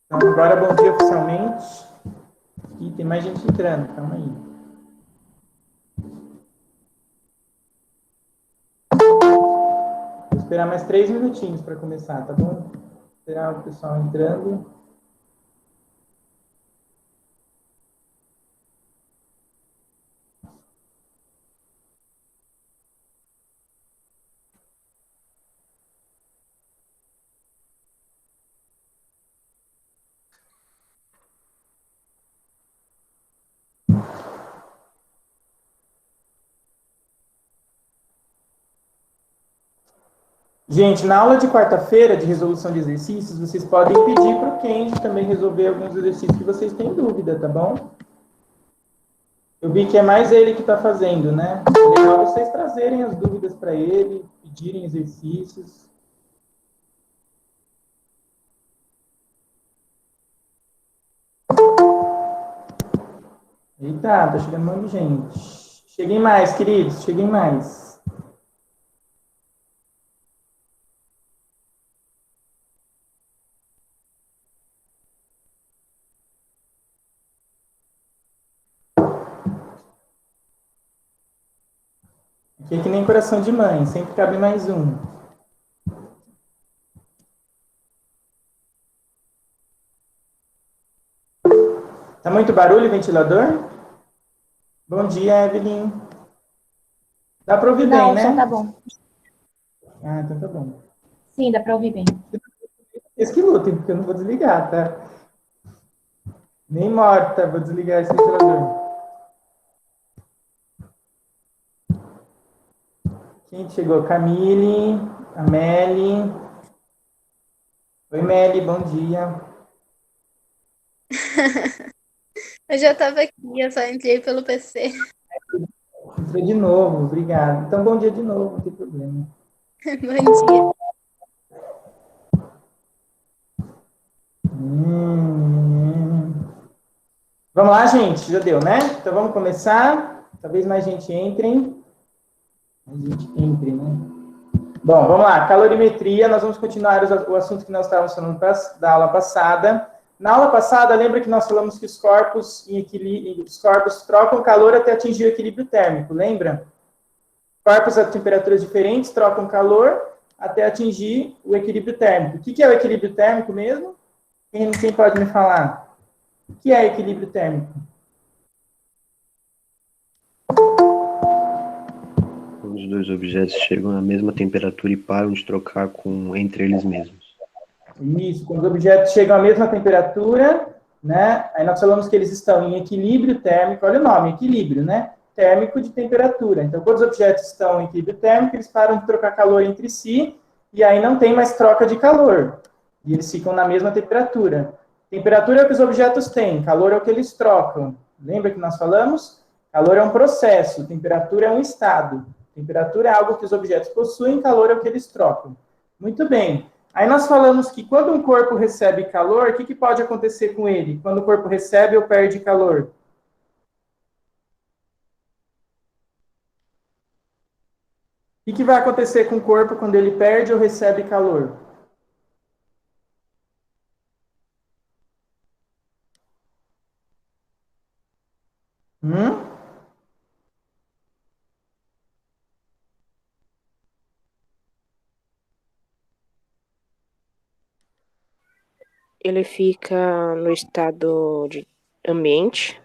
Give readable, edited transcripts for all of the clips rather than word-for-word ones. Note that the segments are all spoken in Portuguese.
Então, agora bom dia oficialmente. E tem mais gente entrando, calma aí. Vou esperar mais 3 minutinhos para começar, tá bom? Esperar o pessoal entrando. Gente, na aula de quarta-feira de resolução de exercícios, vocês podem pedir para o Kenji também resolver alguns exercícios que vocês têm dúvida, tá bom? Eu vi que é mais ele que está fazendo, né? É legal vocês trazerem as dúvidas para ele, pedirem exercícios. Eita, tá chegando um monte de gente. Cheguem mais, queridos, cheguem mais. Aqui é que nem coração de mãe, sempre cabe mais um. Tá muito barulho o ventilador? Bom dia, Evelyn. Dá para ouvir bem, Não, o som né? tá bom. Ah, então tá bom. Sim, dá pra ouvir bem. Esse que lutem, porque eu não vou desligar, tá? Nem morta, vou desligar esse ventilador. Quem chegou? Camille, a Meli. Oi, Meli, bom dia. Eu já estava aqui, eu só entrei pelo PC. Entrou de novo, obrigado. Então, bom dia de novo, não tem problema. Bom dia. Vamos lá, gente? Já deu, né? Então, vamos começar. Talvez mais gente entre. Mais gente entre, né? Bom, vamos lá. Calorimetria. Nós vamos continuar o assunto que nós estávamos falando da aula passada. Na aula passada, lembra que nós falamos que os corpos trocam calor até atingir o equilíbrio térmico, lembra? Corpos a temperaturas diferentes trocam calor até atingir o equilíbrio térmico. O que é o equilíbrio térmico mesmo? Quem pode me falar? O que é equilíbrio térmico? Quando os dois objetos chegam à mesma temperatura e param de trocar entre eles mesmos. Isso, quando os objetos chegam à mesma temperatura, né? Aí nós falamos que eles estão em equilíbrio térmico, olha o nome, equilíbrio, né? Térmico de temperatura. Então, quando os objetos estão em equilíbrio térmico, eles param de trocar calor entre si, e aí não tem mais troca de calor. E eles ficam na mesma temperatura. Temperatura é o que os objetos têm, calor é o que eles trocam. Lembra que nós falamos? Calor é um processo, temperatura é um estado. Temperatura é algo que os objetos possuem, calor é o que eles trocam. Muito bem. Aí nós falamos que quando um corpo recebe calor, o que pode acontecer com ele? Quando o corpo recebe ou perde calor? O que vai acontecer com o corpo quando ele perde ou recebe calor? Hum? Ele fica no estado de ambiente.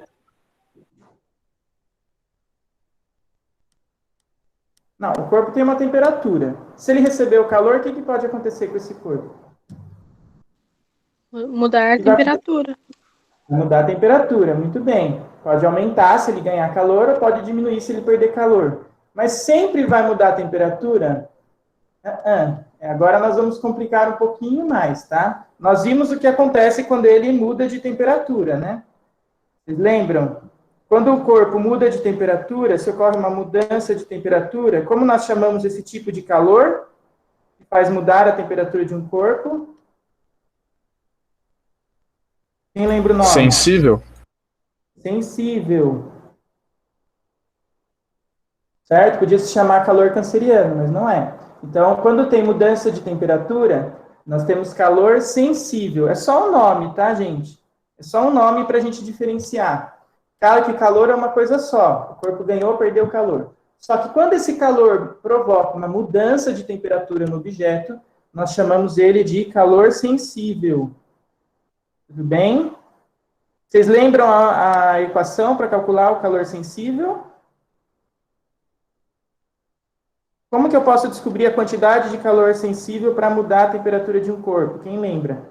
Não, o corpo tem uma temperatura. Se ele receber o calor, o que pode acontecer com esse corpo? Mudar a temperatura. Vai mudar a temperatura, muito bem. Pode aumentar se ele ganhar calor ou pode diminuir se ele perder calor. Mas sempre vai mudar a temperatura? Agora nós vamos complicar um pouquinho mais, tá? Nós vimos o que acontece quando ele muda de temperatura, né? Vocês lembram? Quando o corpo muda de temperatura, se ocorre uma mudança de temperatura, como nós chamamos esse tipo de calor, que faz mudar a temperatura de um corpo? Quem lembra o nome? Sensível? Sensível. Certo? Podia se chamar calor canceriano, mas não é. Então, quando tem mudança de temperatura, Nós temos calor sensível. É só um nome, tá, gente? É só um nome para a gente diferenciar. Claro que calor é uma coisa só. O corpo ganhou, perdeu o calor. Só que quando esse calor provoca uma mudança de temperatura no objeto, nós chamamos ele de calor sensível. Tudo bem? Vocês lembram a equação para calcular o calor sensível? Como que eu posso descobrir a quantidade de calor sensível para mudar a temperatura de um corpo? Quem lembra?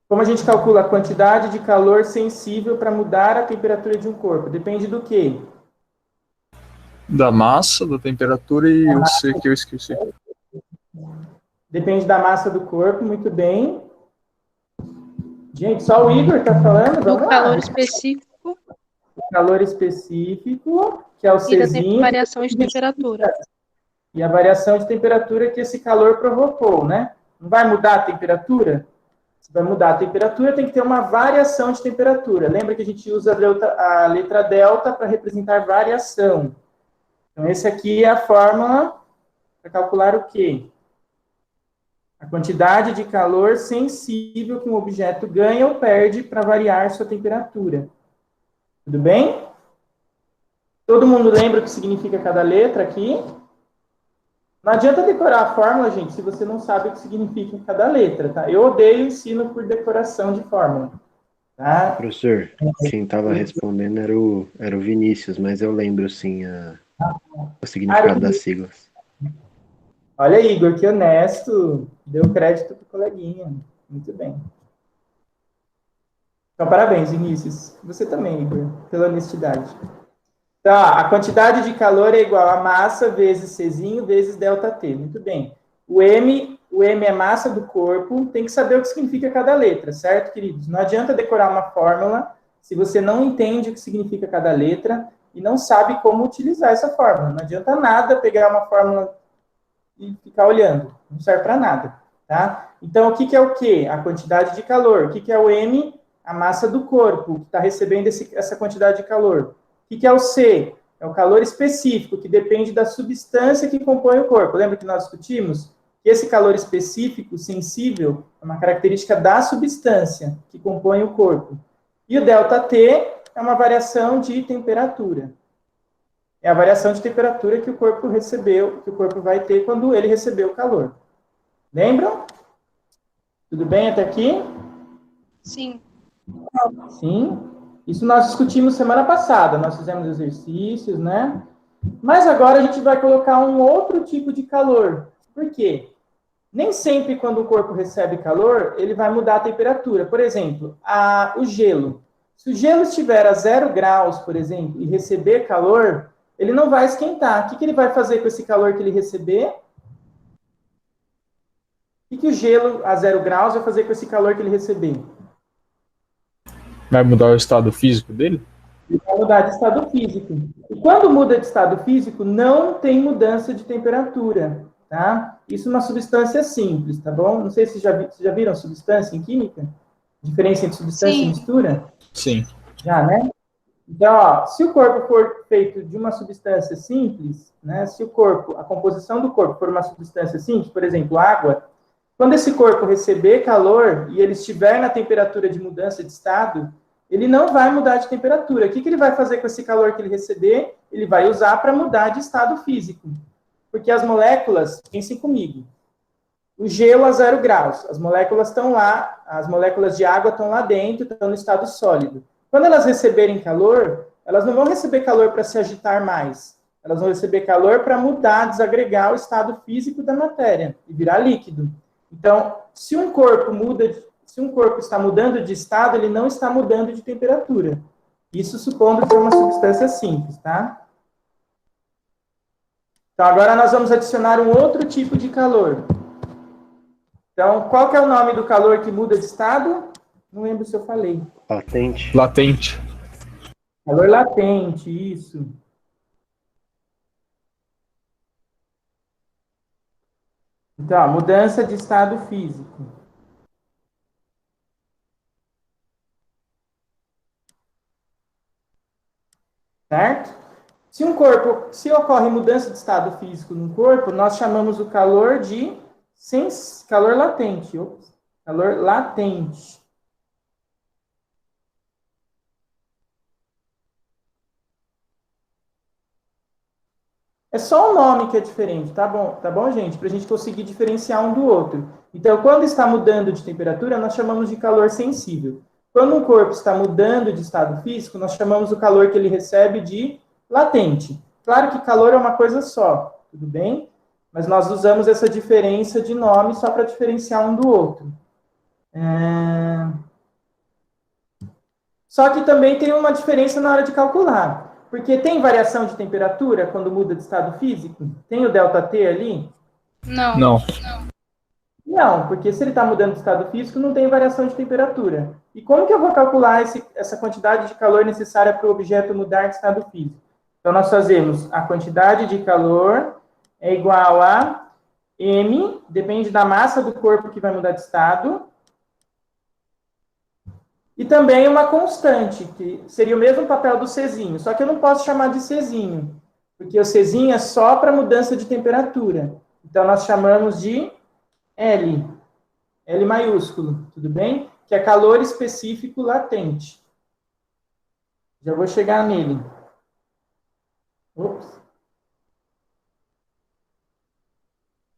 Como a gente calcula a quantidade de calor sensível para mudar a temperatura de um corpo? Depende do quê? Da massa, da temperatura e o C que eu esqueci. Depende da massa do corpo, muito bem. Gente, só o Igor está falando? Do Vamos lá. calor específico O calor específico, que é o e da Czinho. variação de temperatura. E a variação de temperatura que esse calor provocou, né? Não vai mudar a temperatura? Se vai mudar a temperatura, tem que ter uma variação de temperatura. Lembra que a gente usa a letra delta para representar variação. Então, esse aqui é a fórmula para calcular o quê? A quantidade de calor sensível que um objeto ganha ou perde para variar sua temperatura. Tudo bem? Todo mundo lembra o que significa cada letra aqui? Não adianta decorar a fórmula, gente, se você não sabe o que significa cada letra, tá? Eu odeio ensino por decoração de fórmula, tá? Professor, quem estava respondendo era o Vinícius, mas eu lembro, sim, o significado das siglas. Olha, Igor, que honesto. Deu crédito pro coleguinha. Muito bem. Então, parabéns, Vinícius. Você também, Igor, pela honestidade. Tá, a quantidade de calor é igual a massa vezes Czinho vezes ΔT. Muito bem. O M é massa do corpo. Tem que saber o que significa cada letra, certo, queridos? Não adianta decorar uma fórmula se você não entende o que significa cada letra e não sabe como utilizar essa fórmula. Não adianta nada pegar uma fórmula e ficar olhando. Não serve para nada, tá? Então, o que é o quê? A quantidade de calor. O que é o M? A massa do corpo, que está recebendo essa quantidade de calor. O que é o C? É o calor específico, que depende da substância que compõe o corpo. Lembra que nós discutimos? Que esse calor específico, sensível, é uma característica da substância que compõe o corpo. E o ΔT é uma variação de temperatura. É a variação de temperatura que o corpo recebeu, que o corpo vai ter quando ele recebeu o calor. Lembram? Tudo bem até aqui? Sim. Sim. Isso nós discutimos semana passada, nós fizemos exercícios, né? Mas agora a gente vai colocar um outro tipo de calor. Por quê? Nem sempre quando o corpo recebe calor, ele vai mudar a temperatura. Por exemplo, o gelo. Se o gelo estiver a 0 graus, por exemplo, e receber calor, ele não vai esquentar. O que ele vai fazer com esse calor que ele receber? O que o gelo a 0 graus vai fazer com esse calor que ele receber? Vai mudar o estado físico dele? Ele vai mudar de estado físico. E quando muda de estado físico, não tem mudança de temperatura, tá? Isso é uma substância simples, tá bom? Não sei se vocês já viram substância em química? Diferença entre substância e mistura? Sim. Já, né? Então, ó, se o corpo for feito de uma substância simples, né? Se a composição do corpo for uma substância simples, por exemplo, água, quando esse corpo receber calor e ele estiver na temperatura de mudança de estado, ele não vai mudar de temperatura. O que ele vai fazer com esse calor que ele receber? Ele vai usar para mudar de estado físico. Porque as moléculas, pensem comigo, o gelo a 0 graus, as moléculas estão lá, as moléculas de água estão lá dentro, estão no estado sólido. Quando elas receberem calor, elas não vão receber calor para se agitar mais. Elas vão receber calor para mudar, desagregar o estado físico da matéria e virar líquido. Então, se um corpo está mudando de estado, ele não está mudando de temperatura. Isso supondo que é uma substância simples, tá? Então, agora nós vamos adicionar um outro tipo de calor. Então, qual que é o nome do calor que muda de estado? Não lembro se eu falei. Latente. Latente. Calor latente, isso. Então, mudança de estado físico. Certo? Se ocorre mudança de estado físico no corpo, nós chamamos o calor de calor latente. Calor latente. É só o nome que é diferente, tá bom, gente? Para a gente conseguir diferenciar um do outro. Então, quando está mudando de temperatura, nós chamamos de calor sensível. Quando um corpo está mudando de estado físico, nós chamamos o calor que ele recebe de latente. Claro que calor é uma coisa só, tudo bem? Mas nós usamos essa diferença de nome só para diferenciar um do outro. Só que também tem uma diferença na hora de calcular. Porque tem variação de temperatura quando muda de estado físico? Tem o ΔT ali? Não. Não, porque se ele está mudando de estado físico, não tem variação de temperatura. E como que eu vou calcular essa quantidade de calor necessária para o objeto mudar de estado físico? Então, nós fazemos a quantidade de calor é igual a M, depende da massa do corpo que vai mudar de estado, e também uma constante, que seria o mesmo papel do Czinho, só que eu não posso chamar de Czinho, porque o Czinho é só para mudança de temperatura. Então, nós chamamos de L maiúsculo, tudo bem? Que é calor específico latente. Já vou chegar nele. Ops.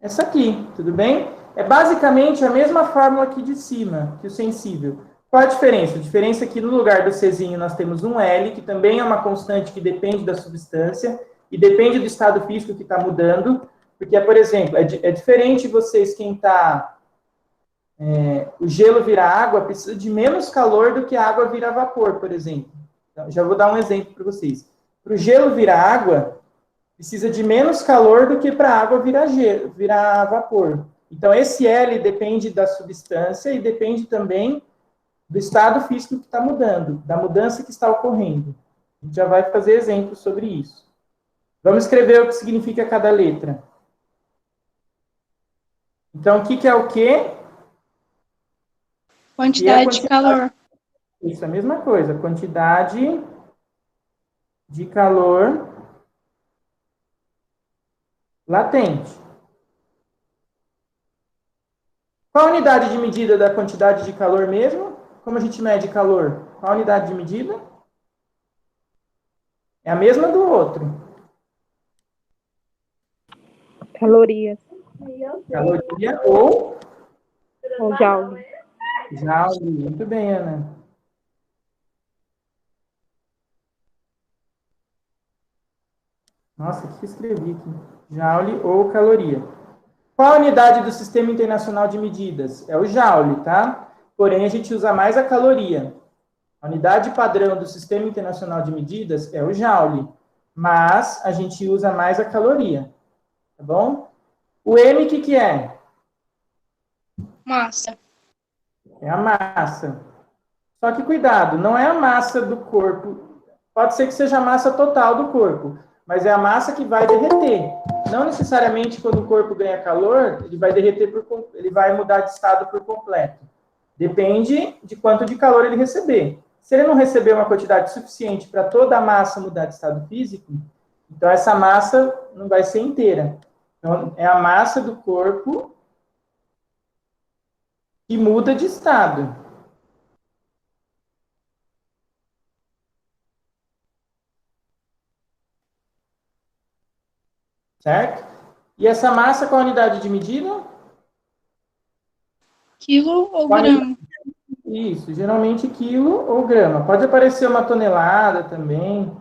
Essa aqui, tudo bem? É basicamente a mesma fórmula aqui de cima, que o sensível. Qual a diferença? A diferença é que no lugar do Czinho nós temos um L, que também é uma constante que depende da substância e depende do estado físico que está mudando, porque, por exemplo, é diferente você esquentar o gelo virar água, precisa de menos calor do que a água virar vapor, por exemplo. Então, já vou dar um exemplo para vocês. Para o gelo virar água, precisa de menos calor do que para a água virar vapor. Então, esse L depende da substância e depende também do estado físico que está mudando, da mudança que está ocorrendo. A gente já vai fazer exemplos sobre isso. Vamos escrever o que significa cada letra. Então, o que é o quê? Quantidade de calor. Isso, é a mesma coisa. Quantidade de calor latente. Qual a unidade de medida da quantidade de calor mesmo? Como a gente mede calor? Qual a unidade de medida? É a mesma do outro. Calorias. Caloria ou Joule. joule. Muito bem, Ana. Nossa, o que eu escrevi aqui? Joule ou caloria. Qual a unidade do Sistema Internacional de Medidas? É o joule, tá? Porém, a gente usa mais a caloria. A unidade padrão do Sistema Internacional de Medidas é o joule, mas a gente usa mais a caloria, tá bom? O M, o que é? Massa. É a massa. Só que cuidado, não é a massa do corpo. Pode ser que seja a massa total do corpo, mas é a massa que vai derreter. Não necessariamente quando o corpo ganha calor, ele vai derreter, ele vai mudar de estado por completo. Depende de quanto de calor ele receber. Se ele não receber uma quantidade suficiente para toda a massa mudar de estado físico, então essa massa não vai ser inteira. Então, é a massa do corpo que muda de estado. Certo? E essa massa, qual a unidade de medida? Quilo ou grama? Isso, geralmente quilo ou grama. Pode aparecer uma tonelada também,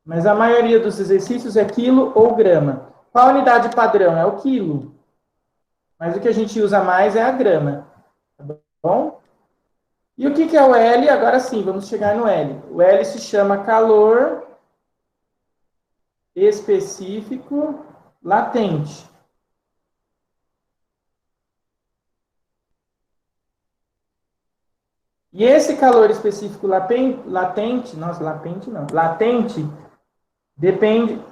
mas a maioria dos exercícios é quilo ou grama. Qual a unidade padrão? É o quilo. Mas o que a gente usa mais é a grama. Tá bom? E o que é o L? Agora sim, vamos chegar no L. O L se chama calor específico latente. E esse calor específico latente, depende,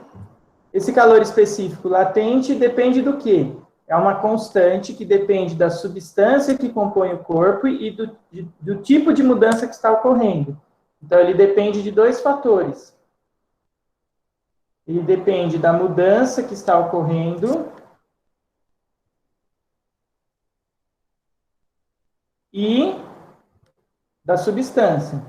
esse calor específico latente depende do quê? É uma constante que depende da substância que compõe o corpo e do tipo de mudança que está ocorrendo. Então, ele depende de dois fatores. Ele depende da mudança que está ocorrendo e da substância.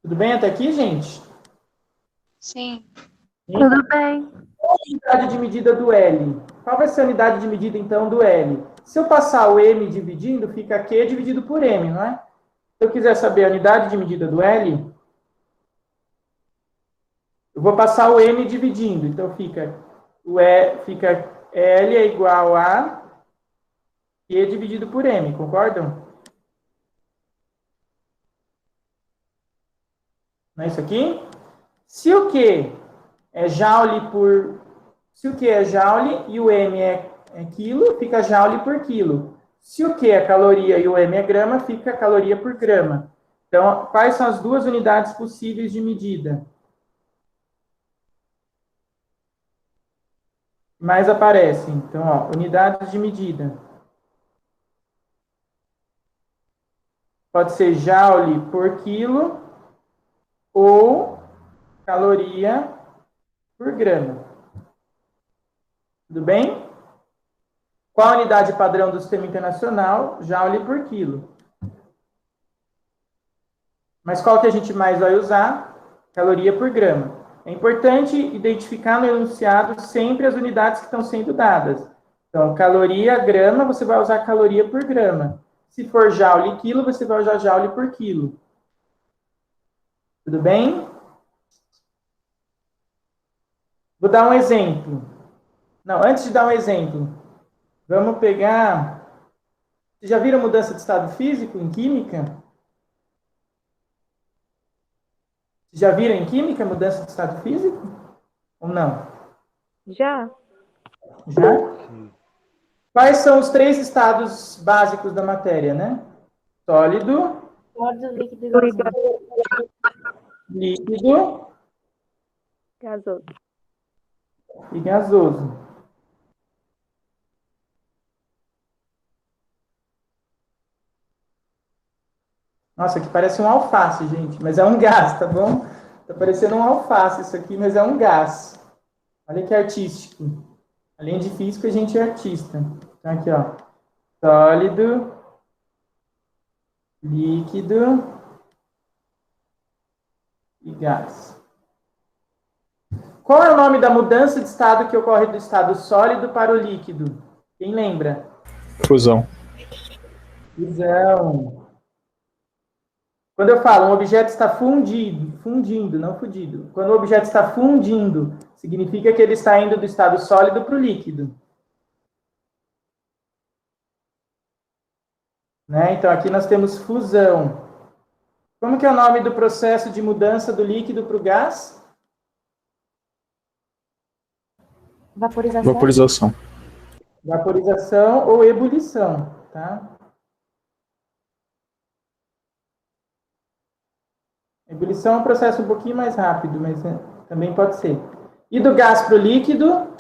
Tudo bem até aqui, gente? Sim. Tudo bem. Unidade de medida do L. Qual vai ser a unidade de medida, então, do L? Se eu passar o M dividindo, fica Q dividido por M, não é? Se eu quiser saber a unidade de medida do L, eu vou passar o M dividindo. Então, fica L é igual a Q dividido por M, concordam? Não é isso aqui? Se o Q é joule por... Se o Q é joule e o M é quilo, fica joule por quilo. Se o Q é caloria e o M é grama, fica caloria por grama. Então, quais são as duas unidades possíveis de medida? Mais aparecem. Então, ó, unidades de medida. Pode ser joule por quilo ou caloria por grama. Tudo bem? Qual a unidade padrão do Sistema Internacional? Joule por quilo. Mas qual que a gente mais vai usar? Caloria por grama. É importante identificar no enunciado sempre as unidades que estão sendo dadas. Então, caloria, grama, você vai usar caloria por grama. Se for joule quilo, você vai usar joule por quilo. Tudo bem? Vou dar um exemplo. Não, antes de dar um exemplo, vamos pegar... Vocês já viram mudança de estado físico em química? Vocês já viram em química mudança de estado físico? Ou não? Já? Já? Quais são os três estados básicos da matéria, né? Sólido, líquido Gasoso. e gasoso. Nossa, aqui parece um alface, gente, mas é um gás, tá bom? Tá parecendo um alface isso aqui, mas é um gás. Olha que artístico. Além de físico, a gente é artista. Então, aqui, ó. Sólido, líquido e gás. Qual é o nome da mudança de estado que ocorre do estado sólido para o líquido? Quem lembra? Fusão. Fusão. Quando eu falo um objeto está fundindo, não fundido. Quando o objeto está fundindo, significa que ele está indo do estado sólido para o líquido. Né? Então, aqui nós temos fusão. Como que é o nome do processo de mudança do líquido para o gás? Vaporização. Vaporização ou ebulição, tá? Ebulição é um processo um pouquinho mais rápido, mas também pode ser. E do gás para o líquido?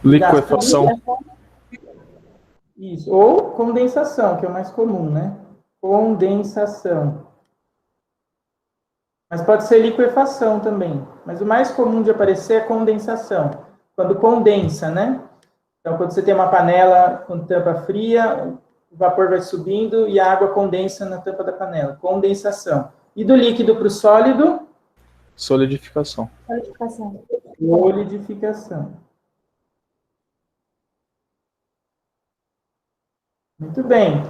Liquefação. Isso. Ou condensação, que é o mais comum, né? Condensação. Mas pode ser liquefação também. Mas o mais comum de aparecer é condensação. Quando condensa, né? Então, quando você tem uma panela com tampa fria, o vapor vai subindo e a água condensa na tampa da panela. Condensação. E do líquido para o sólido? Solidificação. Solidificação. Muito bem.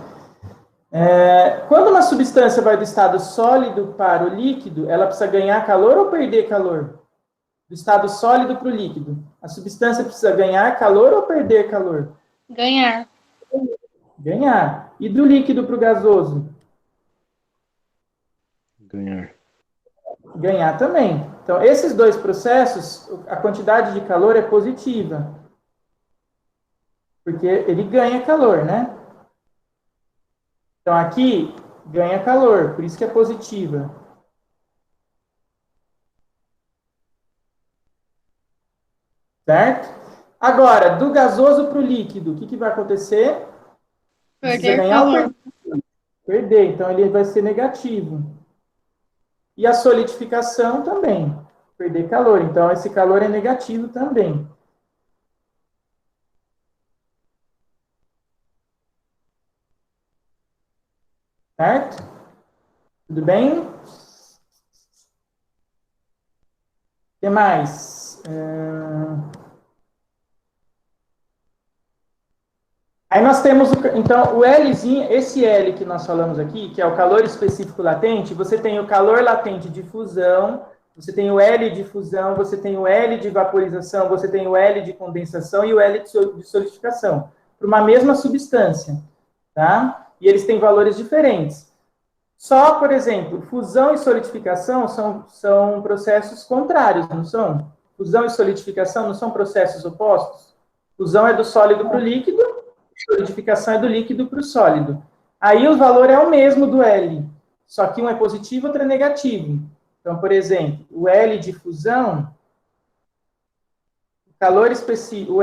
Quando uma substância vai do estado sólido para o líquido, ela precisa ganhar calor ou perder calor? Do estado sólido para o líquido. A substância precisa ganhar calor ou perder calor? Ganhar. Ganhar. E do líquido para o gasoso? Ganhar. Ganhar também. Então, esses dois processos, a quantidade de calor é positiva. Porque ele ganha calor, né? Então, aqui, ganha calor, por isso que é positiva. Certo? Agora, do gasoso para o líquido, o que vai acontecer? Precisa Perder ganhar ou calor. perder, então ele vai ser negativo. E a solidificação também, perder calor. Então, esse calor é negativo também. Certo? Tudo bem? O que mais? Aí nós temos, então, o Lzinho, esse L que nós falamos aqui, que é o calor específico latente, você tem o calor latente de fusão, você tem o L de fusão, você tem o L de vaporização, você tem o L de condensação e o L de solidificação, para uma mesma substância, tá? E eles têm valores diferentes. Só, por exemplo, fusão e solidificação são processos contrários, não são? Fusão e solidificação não são processos opostos? Fusão é do sólido para o líquido, solidificação é do líquido para o sólido. Aí o valor é o mesmo do L, só que um é positivo, outro é negativo. Então, por exemplo, o L de fusão, o calor específico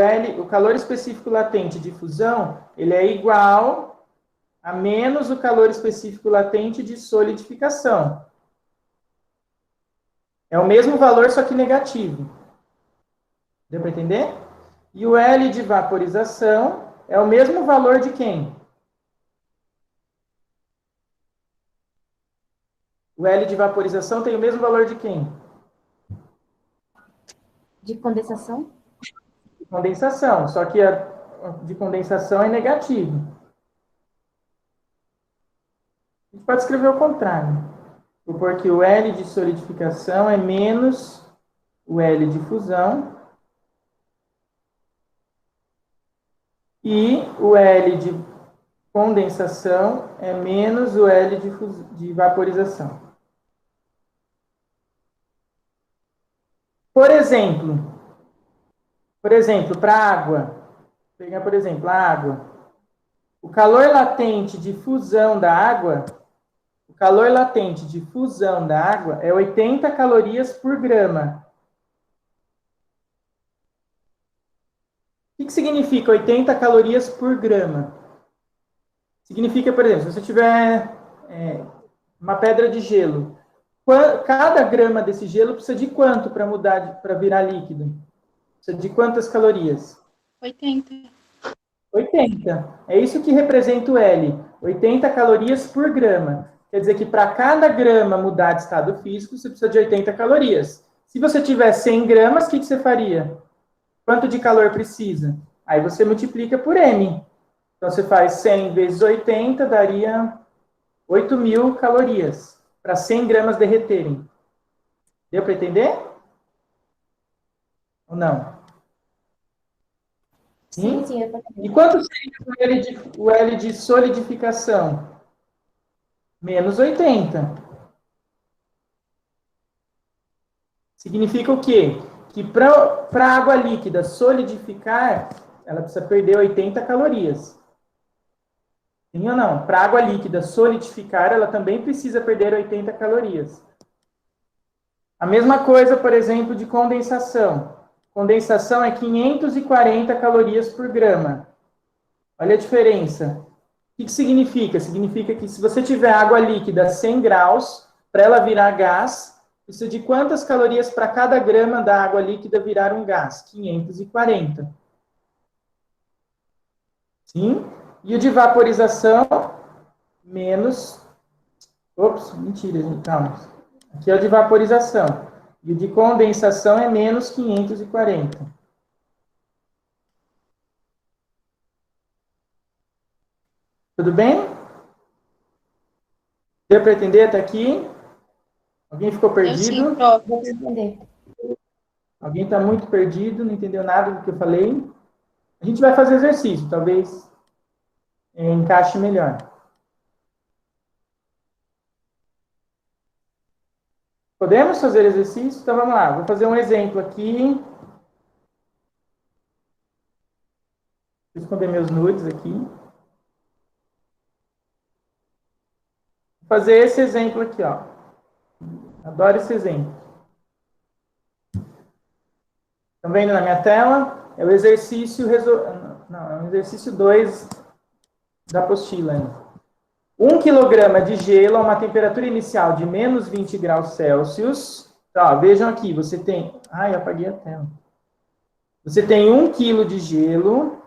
latente de fusão, ele é igual a menos o calor específico latente de solidificação. É o mesmo valor, só que negativo. Deu para entender? E o L de vaporização é o mesmo valor de quem? O L de vaporização tem o mesmo valor de quem? De condensação? De condensação, só que a de condensação é negativo. A gente pode escrever o contrário. Porque o L de solidificação é menos o L de fusão. E o L de condensação é menos o L de vaporização. Por exemplo, para a água, pegar, por exemplo, a água. O calor latente de fusão da água, é 80 calorias por grama. O que significa 80 calorias por grama? Significa, por exemplo, se você tiver uma pedra de gelo, cada grama desse gelo precisa de quanto para mudar, para virar líquido? Precisa de quantas calorias? 80. 80. É isso que representa o L. 80 calorias por grama. Quer dizer que para cada grama mudar de estado físico, você precisa de 80 calorias. Se você tiver 100 gramas, o que você faria? Quanto de calor precisa? Aí você multiplica por M. Então, você faz 100 vezes 80, daria 8.000 calorias para 100 gramas derreterem. Deu para entender? Ou não? Sim, sim, é para E quanto seria o L de solidificação? Menos 80. Significa o quê? Que para a água líquida solidificar, ela precisa perder 80 calorias. Sim ou não? Para a água líquida solidificar, ela também precisa perder 80 calorias. A mesma coisa, por exemplo, de condensação. Condensação é 540 calorias por grama. Olha a diferença. O que significa? Significa que se você tiver água líquida a 100 graus, para ela virar gás, precisa de quantas calorias para cada grama da água líquida virar um gás? 540. Sim? E o de vaporização, menos... Ops, mentira, gente, calma. Aqui é o de vaporização. E o de condensação é menos 540. Tudo bem? Deu para entender até aqui? Alguém ficou Eu sim, perdido? prof. Vou responder. Alguém está muito perdido, não entendeu nada do que eu falei? A gente vai fazer exercício, talvez encaixe melhor. Podemos fazer exercício? Então vamos lá, vou fazer um exemplo aqui. Vou esconder meus nudes aqui. Vou fazer esse exemplo aqui, ó. Adoro esse exemplo. Estão vendo na minha tela? É o exercício... Não, é o exercício 2 da apostila ainda. 1 quilograma de gelo a uma temperatura inicial de menos 20 graus Celsius. Tá, vejam aqui, você tem... Ai, eu apaguei a tela. Você tem 1 quilo de gelo.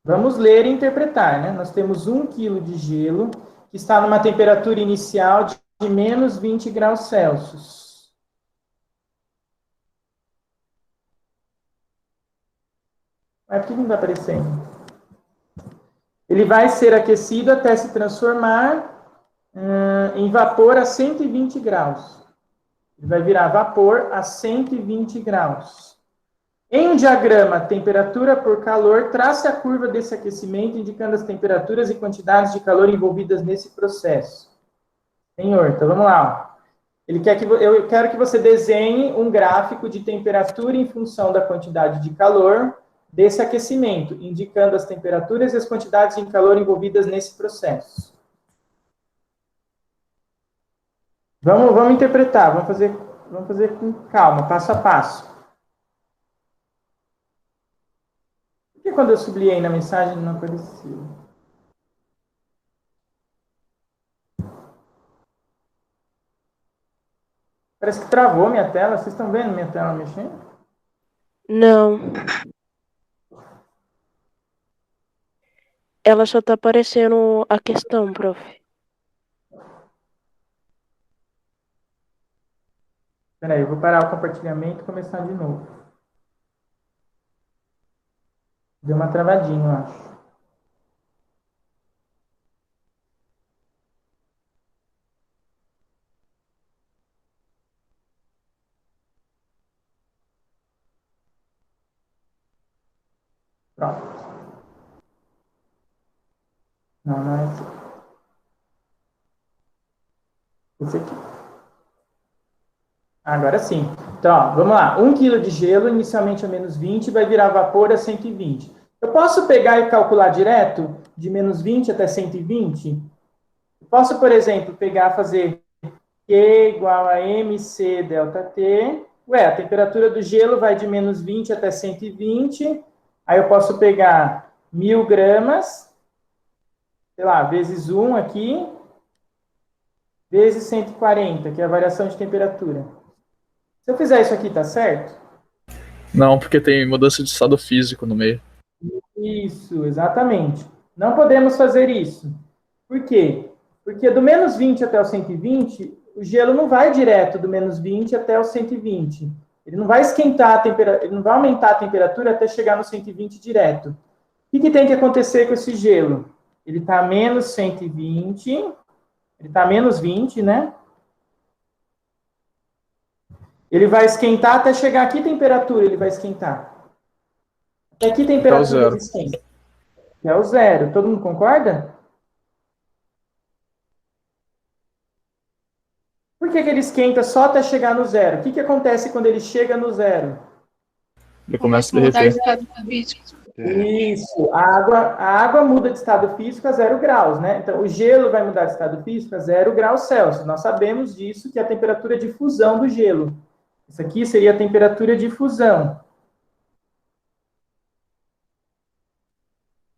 Vamos ler e interpretar, né? Nós temos 1 quilo de gelo que está numa temperatura inicial de menos 20 graus Celsius. Mas por que não está aparecendo? Ele vai ser aquecido até se transformar em vapor a 120 graus. Ele vai virar vapor a 120 graus. Em um diagrama temperatura por calor, trace a curva desse aquecimento, indicando as temperaturas e quantidades de calor envolvidas nesse processo. Senhor, então vamos lá. Eu quero que você desenhe um gráfico de temperatura em função da quantidade de calor desse aquecimento, indicando as temperaturas e as quantidades de calor envolvidas nesse processo. Vamos interpretar, vamos fazer com calma, passo a passo. Por que quando eu sublinhei na mensagem não apareceu? Parece que travou minha tela. Vocês estão vendo minha tela mexendo? Não. Ela só tá aparecendo a questão, prof. Espera aí, eu vou parar o compartilhamento e começar de novo. Deu uma travadinha, eu acho. Pronto. Não é esse. Esse aqui. Agora sim. Então, ó, vamos lá. 1 kg de gelo, inicialmente a menos 20, vai virar vapor a 120. Eu posso pegar e calcular direto de menos 20 até 120? Eu posso, por exemplo, fazer Q igual a MC delta T. Ué, a temperatura do gelo vai de menos 20 até 120. Aí eu posso pegar 1000 gramas, sei lá, vezes 1 aqui, vezes 140, que é a variação de temperatura. Se eu fizer isso aqui, tá certo? Não, porque tem mudança de estado físico no meio. Isso, exatamente. Não podemos fazer isso. Por quê? Porque do menos 20 até o 120, o gelo não vai direto do menos 20 até o 120. Ele não vai esquentar a temperatura, ele não vai aumentar a temperatura até chegar no 120 direto. O que tem que acontecer com esse gelo? Ele está a menos 120, ele está a menos 20, né? Ele vai esquentar até chegar a que temperatura ele vai esquentar? Até que temperatura ele esquenta? É o zero. Todo mundo concorda? Por que ele esquenta só até chegar no zero? O que acontece quando ele chega no zero? Ele começa a derreter. Isso. A água muda de estado físico a 0 graus, né? Então, o gelo vai mudar de estado físico a 0 graus Celsius. Nós sabemos disso, que é a temperatura de fusão do gelo. Isso aqui seria a temperatura de fusão.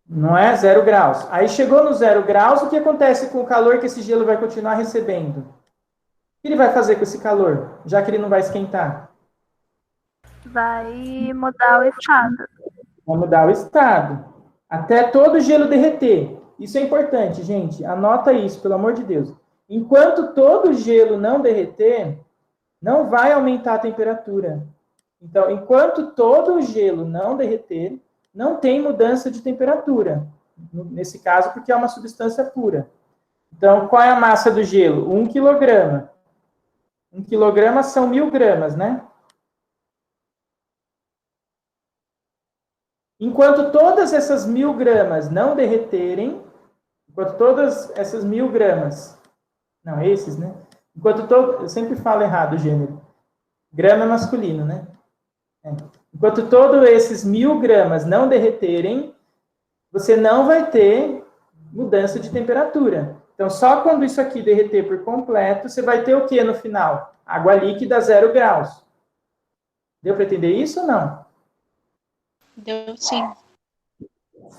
Não é 0 graus. Aí chegou no 0 graus, o que acontece com o calor que esse gelo vai continuar recebendo? O que ele vai fazer com esse calor, já que ele não vai esquentar? Vai mudar o estado. Vai mudar o estado. Até todo o gelo derreter. Isso é importante, gente. Anota isso, pelo amor de Deus. Enquanto todo o gelo não derreter, não vai aumentar a temperatura. Então, enquanto todo o gelo não derreter, não tem mudança de temperatura. Nesse caso, porque é uma substância pura. Então, qual é a massa do gelo? 1 quilograma. 1 quilograma são 1000 gramas, né? Enquanto todas essas 1000 gramas não derreterem, enquanto todas essas 1000 gramas, não, esses, né? Eu sempre falo errado o gênero. Grama é masculino, né? Enquanto todos esses 1000 gramas não derreterem, você não vai ter mudança de temperatura. Então, só quando isso aqui derreter por completo, você vai ter o que no final? Água líquida a 0 graus. Deu para entender isso ou não? Deu sim.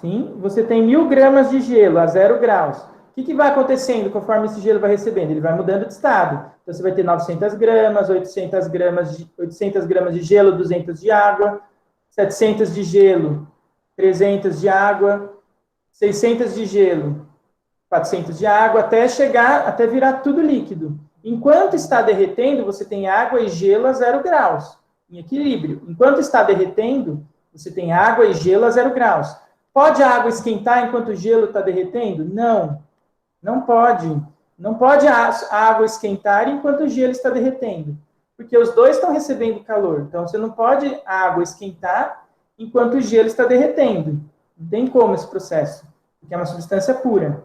Sim. Você tem 1.000 gramas de gelo a 0 graus. O que vai acontecendo conforme esse gelo vai recebendo? Ele vai mudando de estado. Então, você vai ter 900 gramas, 800 gramas de gelo, 200 de água, 700 de gelo, 300 de água, 600 de gelo, 400 de água, até virar tudo líquido. Enquanto está derretendo, você tem água e gelo a 0 graus, em equilíbrio. Enquanto está derretendo, você tem água e gelo a 0 graus. Pode a água esquentar enquanto o gelo está derretendo? Não, não pode. Não pode a água esquentar enquanto o gelo está derretendo, porque os dois estão recebendo calor. Então, você não pode a água esquentar enquanto o gelo está derretendo. Não tem como esse processo, porque é uma substância pura.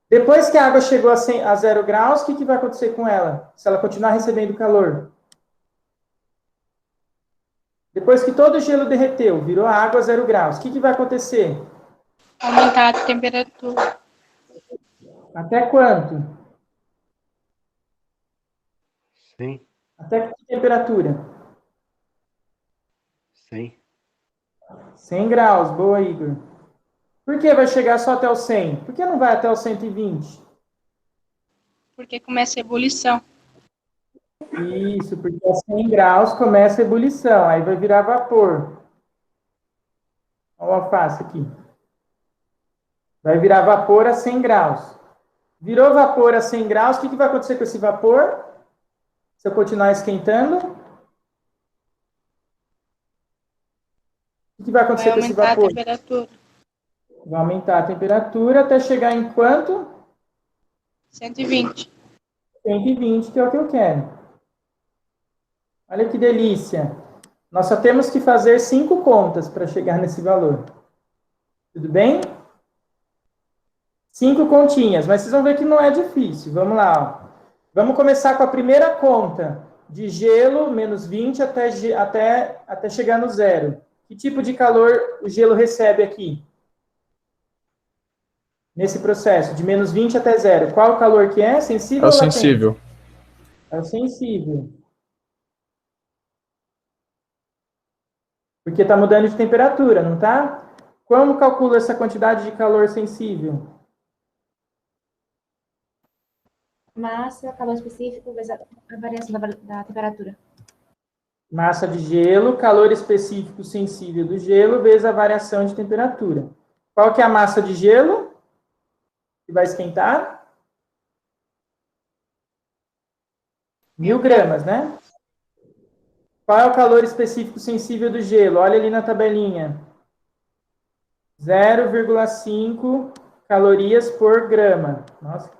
Depois que a água chegou a 0 graus, o que vai acontecer com ela? Se ela continuar recebendo calor? Depois que todo o gelo derreteu, virou a água a 0 graus, o que vai acontecer? Aumentar a temperatura. Até quanto? 100. Até que temperatura? 100. 100 graus, boa, Igor. Por que vai chegar só até o 100? Por que não vai até o 120? Porque começa a ebulição. Isso, porque a 100 graus começa a ebulição, aí vai virar vapor. Olha o alface aqui. Vai virar vapor a 100 graus. Virou vapor a 100 graus, o que vai acontecer com esse vapor? Se eu continuar esquentando? O que vai acontecer com esse vapor? Vai aumentar a temperatura. Vai aumentar a temperatura até chegar em quanto? 120. 120, que é o que eu quero. Olha que delícia. Nós só temos que fazer 5 contas para chegar nesse valor. Tudo bem? 5 continhas, mas vocês vão ver que não é difícil. Vamos lá. Ó. Vamos começar com a primeira conta. De gelo, menos 20 até chegar no zero. Que tipo de calor o gelo recebe aqui? Nesse processo, de menos 20 até zero. Qual o calor que é? Sensível É o ou latente? sensível. É o sensível. Porque está mudando de temperatura, não está? Como calcula essa quantidade de calor sensível? Massa, calor específico, vezes a variação da temperatura. Massa de gelo, calor específico sensível do gelo, vezes a variação de temperatura. Qual que é a massa de gelo que vai esquentar? 1.000 gramas, né? Qual é o calor específico sensível do gelo? Olha ali na tabelinha. 0,5 calorias por grama. Nossa.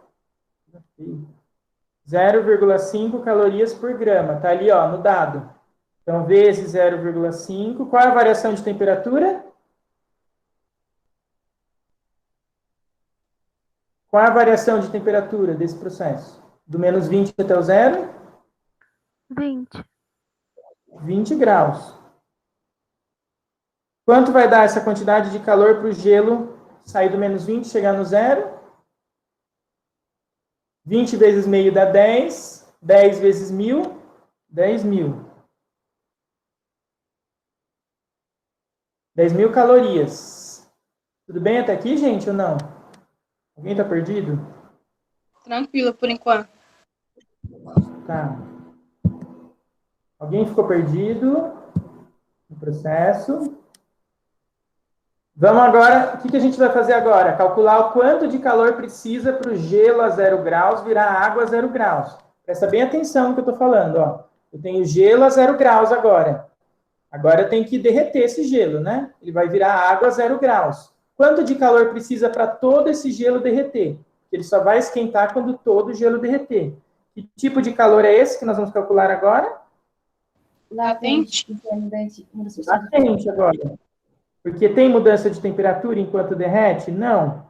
0,5 calorias por grama. Tá ali, ó, no dado. Então, vezes 0,5. Qual é a variação de temperatura? Qual é a variação de temperatura desse processo? Do menos 20 até o zero? 20. 20 graus. Quanto vai dar essa quantidade de calor para o gelo sair do menos 20 e chegar no zero? 20 vezes meio dá 10. 10 vezes 1.000, 10.000. 10.000 calorias. Tudo bem até aqui, gente, ou não? Alguém está perdido? Tranquilo, por enquanto. Tá. Alguém ficou perdido no processo? Vamos agora, o que a gente vai fazer agora? Calcular o quanto de calor precisa para o gelo a 0 graus virar água a 0 graus. Presta bem atenção no que eu estou falando. Ó. Eu tenho gelo a 0 graus agora. Agora eu tenho que derreter esse gelo, né? Ele vai virar água a 0 graus. Quanto de calor precisa para todo esse gelo derreter? Ele só vai esquentar quando todo o gelo derreter. Que tipo de calor é esse que nós vamos calcular agora? Latente. Latente agora. Porque tem mudança de temperatura enquanto derrete? Não.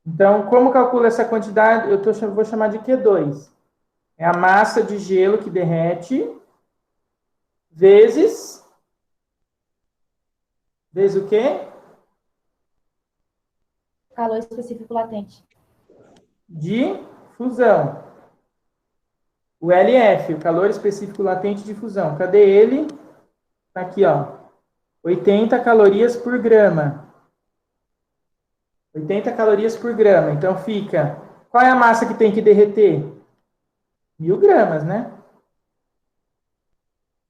Então, como calcula essa quantidade? Vou chamar de Q2. É a massa de gelo que derrete vezes o quê? Calor específico latente. De fusão. O LF, o calor específico latente de fusão. Cadê ele? Tá aqui, ó. 80 calorias por grama. 80 calorias por grama. Então fica... Qual é a massa que tem que derreter? 1000 gramas, né?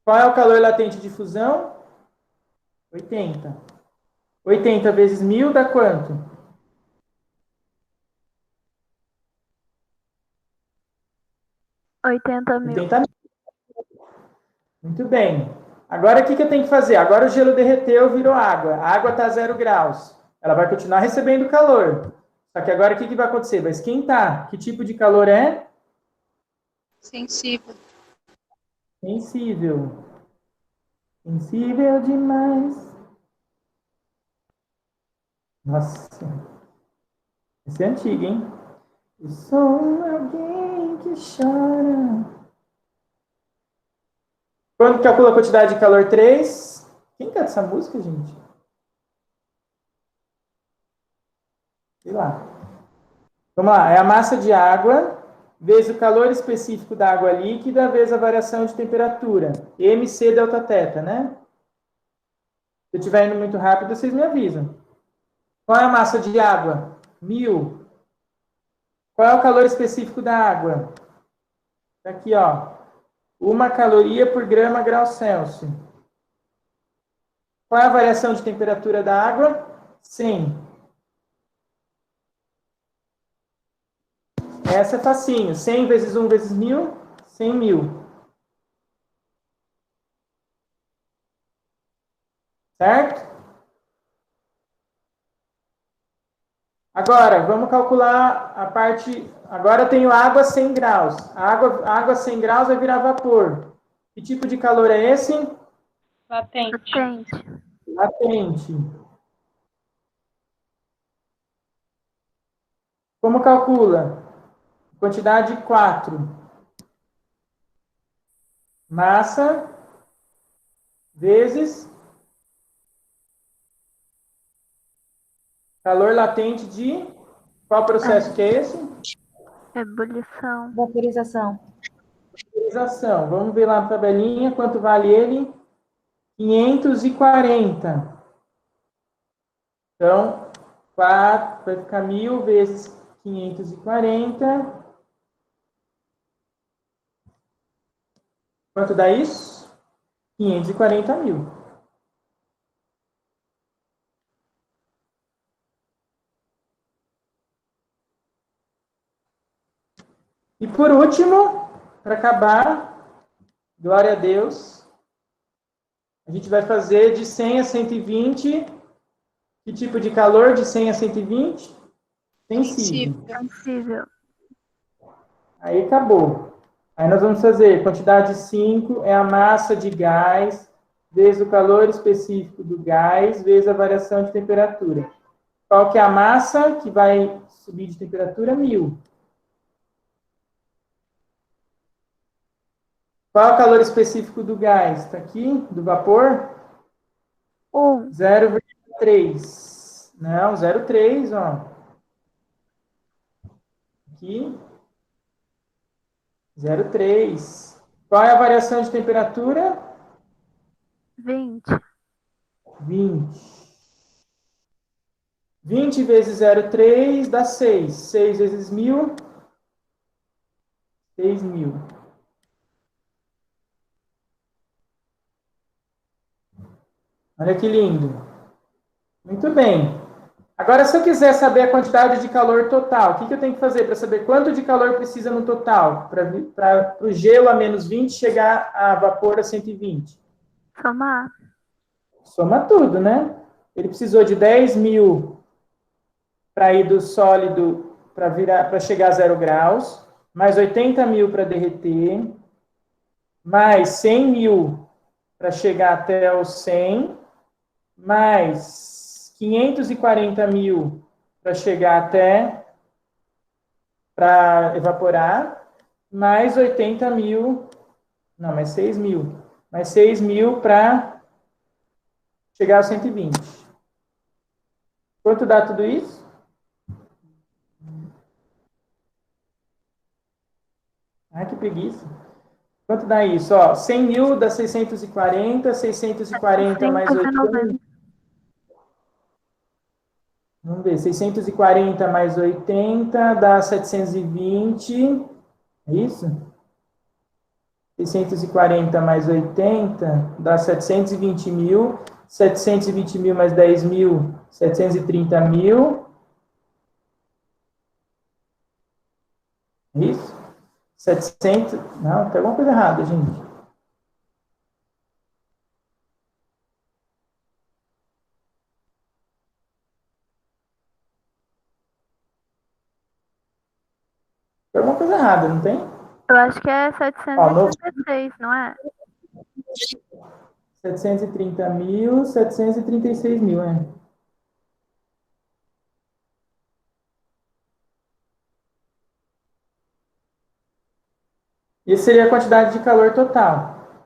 Qual é o calor latente de fusão? 80. 80 vezes 1000 dá quanto? 80.000. 80 mil. Muito bem. Agora, o que eu tenho que fazer? Agora o gelo derreteu, virou água. A água está a 0 graus. Ela vai continuar recebendo calor. Só que agora, o que vai acontecer? Vai esquentar. Que tipo de calor é? Sensível. Sensível. Sensível demais. Nossa. Esse é antigo, hein? Eu sou alguém que chora. Quando calcula a quantidade de calor? 3. Quem canta essa música, gente? Sei lá. Vamos lá. É a massa de água vezes o calor específico da água líquida vezes a variação de temperatura. MC delta θ, né? Se eu estiver indo muito rápido, vocês me avisam. Qual é a massa de água? 1000. Qual é o calor específico da água? Tá aqui, ó. 1 caloria por grama grau Celsius. Qual é a variação de temperatura da água? 100. Essa é facinho. 100 vezes 1 vezes 1000, 100 mil. Certo? Agora, vamos calcular a parte... Agora eu tenho água a 100 graus. A água a 100 graus vai virar vapor. Que tipo de calor é esse? Latente. Latente. Como calcula? Quantidade 4. Massa vezes calor latente de... Qual processo que é esse? Ebulição. Vaporização. Vaporização. Vamos ver lá na tabelinha quanto vale ele. 540. Então, 4 vai ficar 1000 vezes 540. Quanto dá isso? 540 mil. E por último, para acabar, glória a Deus, a gente vai fazer de 100 a 120. Que tipo de calor de 100 a 120? Sensível. Sensível. Aí acabou. Aí nós vamos fazer quantidade 5 é a massa de gás vezes o calor específico do gás vezes a variação de temperatura. Qual que é a massa que vai subir de temperatura? 1000. Qual é o calor específico do gás? Está aqui, do vapor? 0,3. Não, 0,3, ó. Aqui. 0,3. Qual é a variação de temperatura? 20. 20. 20 vezes 0,3 dá 6. 6 vezes 1000. 6.000. Olha que lindo. Muito bem. Agora, se eu quiser saber a quantidade de calor total, o que eu tenho que fazer para saber quanto de calor precisa no total? Para o gelo a menos 20 chegar a vapor a 120? Somar. Soma tudo, né? Ele precisou de 10.000 para ir do sólido para chegar a 0 graus, mais 80.000 para derreter, mais 100.000 para chegar até os 100, mais 540.000 para chegar até, para evaporar, mais 80.000, não, mais 6.000, mais 6.000 para chegar aos 120. Quanto dá tudo isso? Ai, que preguiça. Quanto dá isso? Ó, 100 mil dá 640, 640 mais 80. 590. Vamos ver, 640 mais 80 dá 720. É isso? 640 mais 80 dá 720 mil. 720 mil mais 10 mil, 730 mil. É isso? 700. Não, tem alguma coisa errada, gente. Tem alguma coisa errada, não tem? Eu acho que é Ó, no 736, não é? 730 mil, 736 mil, é. Isso seria a quantidade de calor total.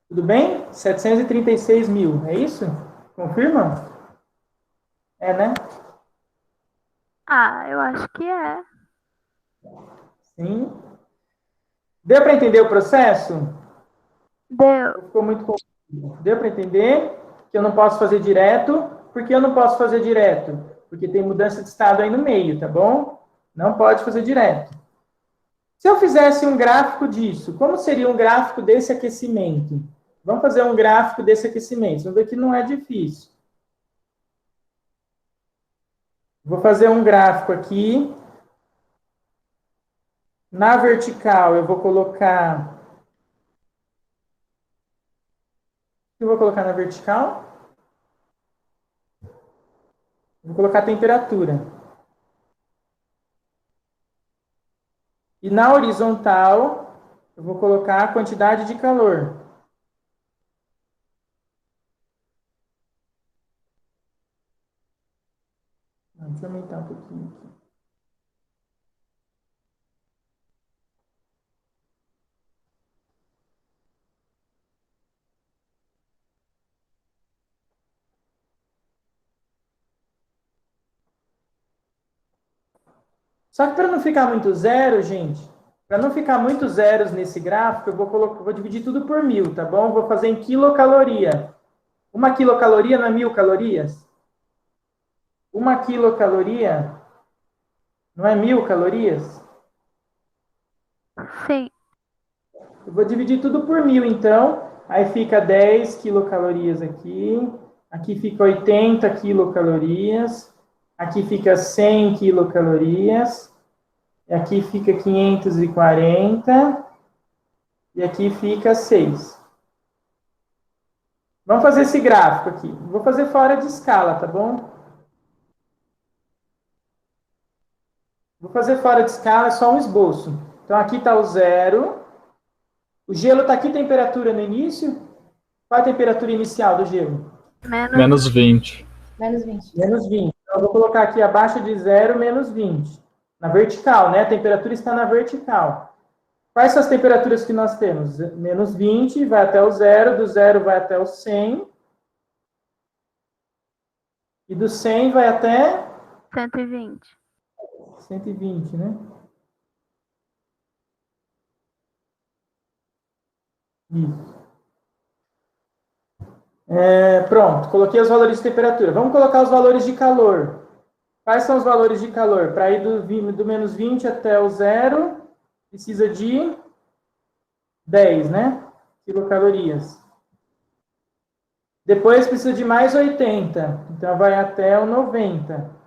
Tudo bem? 736 mil, é isso? Confirmam? É, né? Ah, eu acho que é. Sim. Deu para entender o processo? Deu. Ficou muito confuso. Deu para entender que eu não posso fazer direto? Por que eu não posso fazer direto? Porque tem mudança de estado aí no meio, tá bom? Não pode fazer direto. Se eu fizesse um gráfico disso, como seria um gráfico desse aquecimento? Vamos fazer um gráfico desse aquecimento. Vamos ver que não é difícil. Vou fazer um gráfico aqui. Na vertical, eu vou colocar... O que eu vou colocar na vertical? Vou colocar a temperatura. E na horizontal, eu vou colocar a quantidade de calor. Deixa eu aumentar um pouquinho aqui. Só que para não ficar muito zero, gente, para não ficar muito zeros nesse gráfico, eu vou dividir tudo por 1000, tá bom? Vou fazer em quilocaloria. Uma quilocaloria não é 1000 calorias? Uma quilocaloria não é 1000 calorias? Sim. Eu vou dividir tudo por 1000, então. Aí fica 10 quilocalorias aqui. Aqui fica 80 quilocalorias. Aqui fica 100 quilocalorias. E aqui fica 540. E aqui fica 6. Vamos fazer esse gráfico aqui. Vou fazer fora de escala, tá bom? Vou fazer fora de escala, é só um esboço. Então aqui está o zero. O gelo está aqui, temperatura no início. Qual a temperatura inicial do gelo? Menos 20. Menos 20. Menos 20. Então eu vou colocar aqui abaixo de zero, menos 20. Na vertical, né? A temperatura está na vertical. Quais são as temperaturas que nós temos? Menos 20 vai até o zero, do zero vai até o 100. E do 100 vai até 120. 120, né? Isso. Pronto, coloquei os valores de temperatura. Vamos colocar os valores de calor. Quais são os valores de calor? Para ir do menos 20 até o zero, precisa de 10, né? Quilocalorias. Depois precisa de mais 80. Então vai até o 90.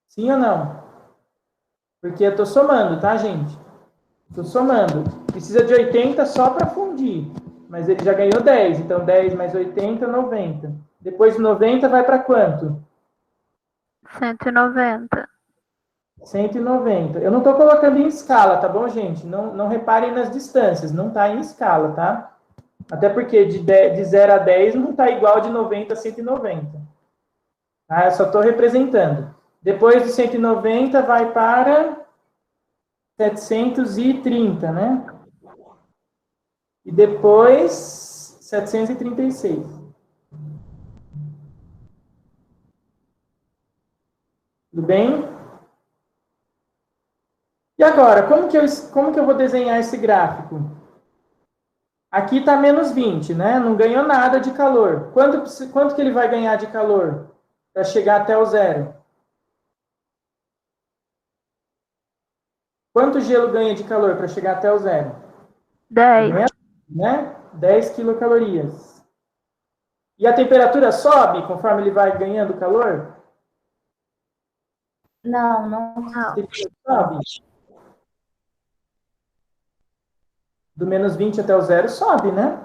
Sim ou não? Porque eu estou somando, tá, gente? Estou somando. Precisa de 80 só para fundir. Mas ele já ganhou 10. Então 10 mais 80, 90. Depois de 90 vai para quanto? 190. 190. Eu não estou colocando em escala, tá bom, gente? Não reparem nas distâncias. Não está em escala, tá? Até porque de 0 a 10 não está igual de 90 a 190. Tá? Eu só estou representando. Depois de 190 vai para 730, né? E depois 736. Tudo bem? agora, como que eu vou desenhar esse gráfico? Aqui está menos 20, né? Não ganhou nada de calor. Quanto que ele vai ganhar de calor para chegar até o zero? Quanto gelo ganha de calor para chegar até o zero? 10. Ganha, né? 10 quilocalorias. E a temperatura sobe conforme ele vai ganhando calor? Não, não. Sobe. Do menos 20 até o zero sobe, né?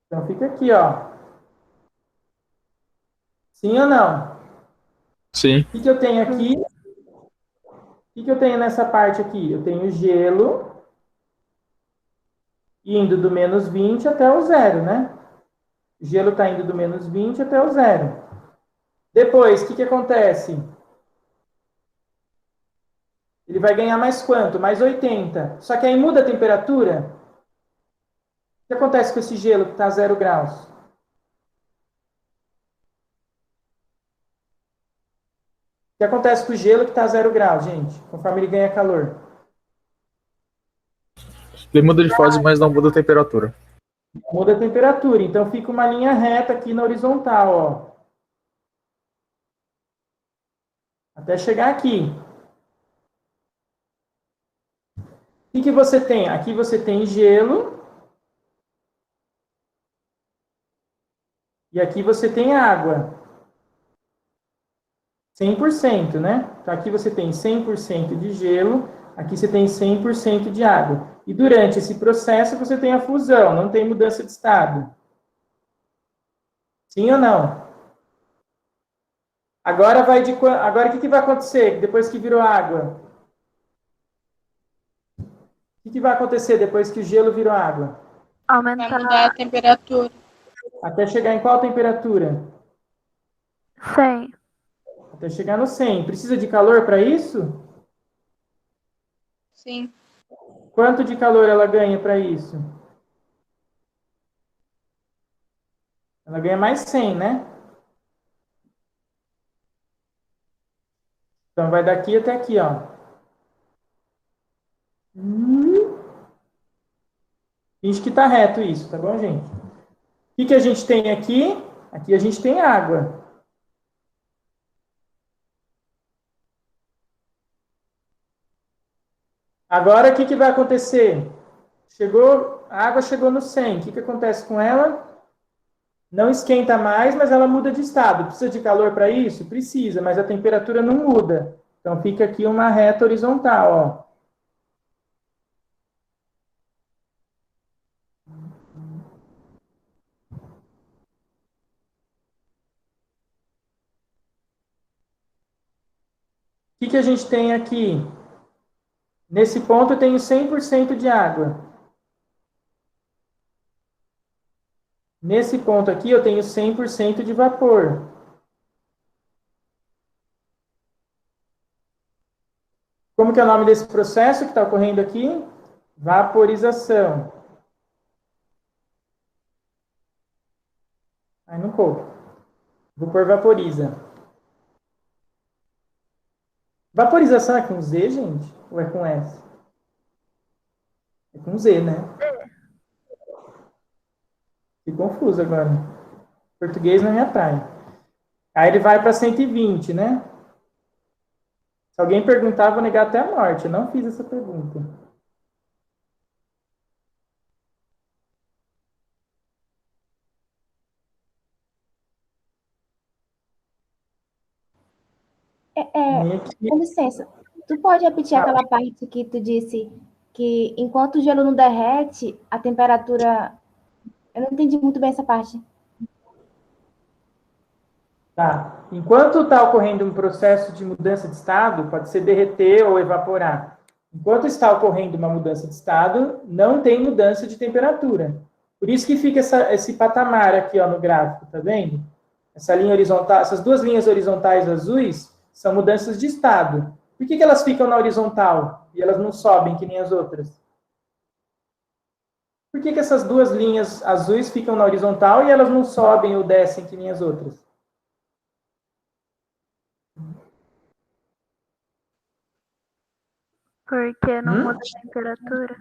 Então fica aqui, ó. Sim ou não? Sim. O que eu tenho aqui? O que eu tenho nessa parte aqui? Eu tenho gelo indo do menos 20 até o zero, né? O gelo está indo do menos 20 até o zero. Depois, o que acontece? Ele vai ganhar mais quanto? Mais 80. Só que aí muda a temperatura. O que acontece com esse gelo que está a 0 graus? O que acontece com o gelo que está a 0 graus, gente? Conforme ele ganha calor. Ele muda de fase, mas não muda a temperatura. Muda a temperatura. Então fica uma linha reta aqui na horizontal, ó. Até chegar aqui. O que você tem? Aqui você tem gelo. E aqui você tem água. 100%, né? Então aqui você tem 100% de gelo, aqui você tem 100% de água. E durante esse processo você tem a fusão, não tem mudança de estado. Sim ou não? Agora o que vai acontecer depois que virou água? O que vai acontecer depois que o gelo virou água? Vai Aumentar mudar a temperatura. Até chegar em qual temperatura? 100. Até chegar no 100. Precisa de calor para isso? Sim. Quanto de calor ela ganha para isso? Ela ganha mais 100, né? Então vai daqui até aqui, ó. Finge que tá reto isso, tá bom, gente? O que a gente tem aqui? Aqui a gente tem água. Agora, o que vai acontecer? A água chegou no 100. O que acontece com ela? Não esquenta mais, mas ela muda de estado. Precisa de calor para isso? Precisa, mas a temperatura não muda. Então, fica aqui uma reta horizontal, ó. O que a gente tem aqui? Nesse ponto eu tenho 100% de água. Nesse ponto aqui eu tenho 100% de vapor. Como que é o nome desse processo que está ocorrendo aqui? Vaporização. Aí não coube. Vou pôr vaporiza. Vaporização é com Z, gente? Ou é com S? É com Z, né? Fiquei confuso agora. Português não é minha praia. Aí ele vai para 120, né? Se alguém perguntar, eu vou negar até a morte. Eu não fiz essa pergunta. Com licença, tu pode repetir aquela parte que tu disse que enquanto o gelo não derrete, a temperatura... Eu não entendi muito bem essa parte. Tá. Enquanto está ocorrendo um processo de mudança de estado, pode ser derreter ou evaporar. Enquanto está ocorrendo uma mudança de estado, não tem mudança de temperatura. Por isso que fica esse patamar aqui, ó, no gráfico, tá vendo? Essa linha horizontal, essas duas linhas horizontais azuis são mudanças de estado. Por que elas ficam na horizontal e elas não sobem que nem as outras? Por que essas duas linhas azuis ficam na horizontal e elas não sobem ou descem que nem as outras? Porque não Hum? muda a temperatura.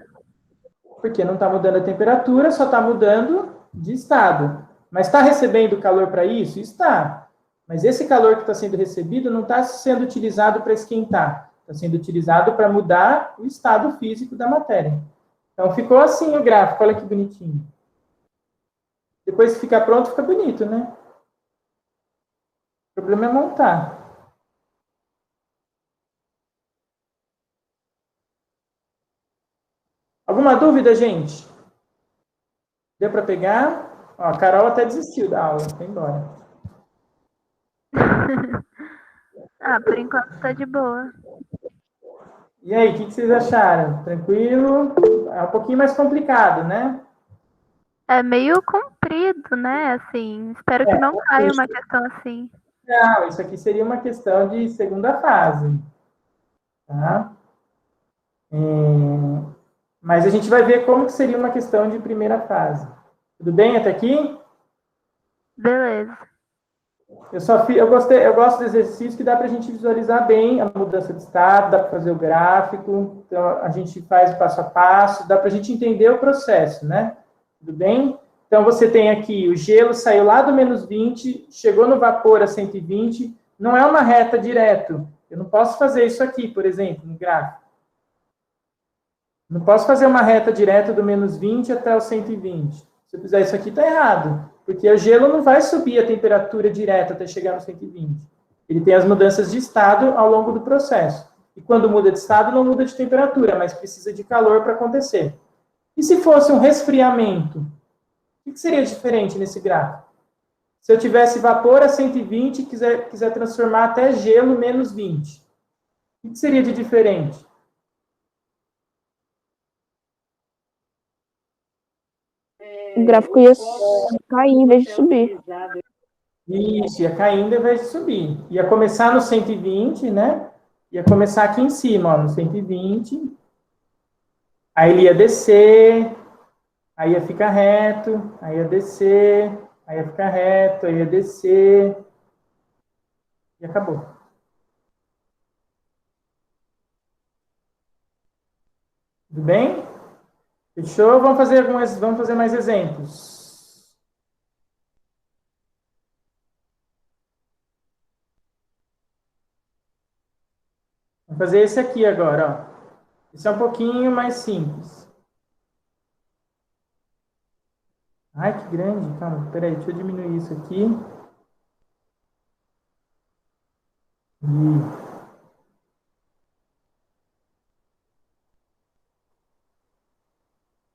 Porque não está mudando a temperatura, só está mudando de estado. Mas está recebendo calor para isso? Está. Mas esse calor que está sendo recebido não está sendo utilizado para esquentar. Está sendo utilizado para mudar o estado físico da matéria. Então ficou assim o gráfico, olha que bonitinho. Depois que ficar pronto, fica bonito, né? O problema é montar. Alguma dúvida, gente? Deu para pegar? Ó, a Carol até desistiu da aula, foi embora. Ah, por enquanto tá de boa. E aí, o que vocês acharam? Tranquilo? É um pouquinho mais complicado, né? É meio comprido, né? Assim, espero que não caia uma questão assim. Não, isso aqui seria uma questão de segunda fase. Tá? Mas a gente vai ver como que seria uma questão de primeira fase. Tudo bem até aqui? Beleza. Eu gosto do exercício que dá para a gente visualizar bem a mudança de estado, dá para fazer o gráfico, então a gente faz o passo a passo, dá para a gente entender o processo, né? Tudo bem? Então você tem aqui, o gelo saiu lá do menos 20, chegou no vapor a 120, não é uma reta direto. Eu não posso fazer isso aqui, por exemplo, no gráfico. Não posso fazer uma reta direta do menos 20 até o 120. Se eu fizer isso aqui, está errado. Porque o gelo não vai subir a temperatura direta até chegar no 120. Ele tem as mudanças de estado ao longo do processo. E quando muda de estado, não muda de temperatura, mas precisa de calor para acontecer. E se fosse um resfriamento? O que seria diferente nesse gráfico? Se eu tivesse vapor a 120 e quiser transformar até gelo menos 20. O que seria de diferente? O gráfico ia cair em vez de subir. Isso, ia caindo ao invés de subir. Ia começar no 120, né? Ia começar aqui em cima, ó, no 120. Aí ele ia descer, aí ia ficar reto, aí ia descer, aí ia ficar reto, aí ia descer. E acabou. Tudo bem? Fechou? Vamos fazer mais exemplos. Vamos fazer esse aqui agora, ó. Esse é um pouquinho mais simples. Ai, que grande. Calma, peraí, deixa eu diminuir isso aqui.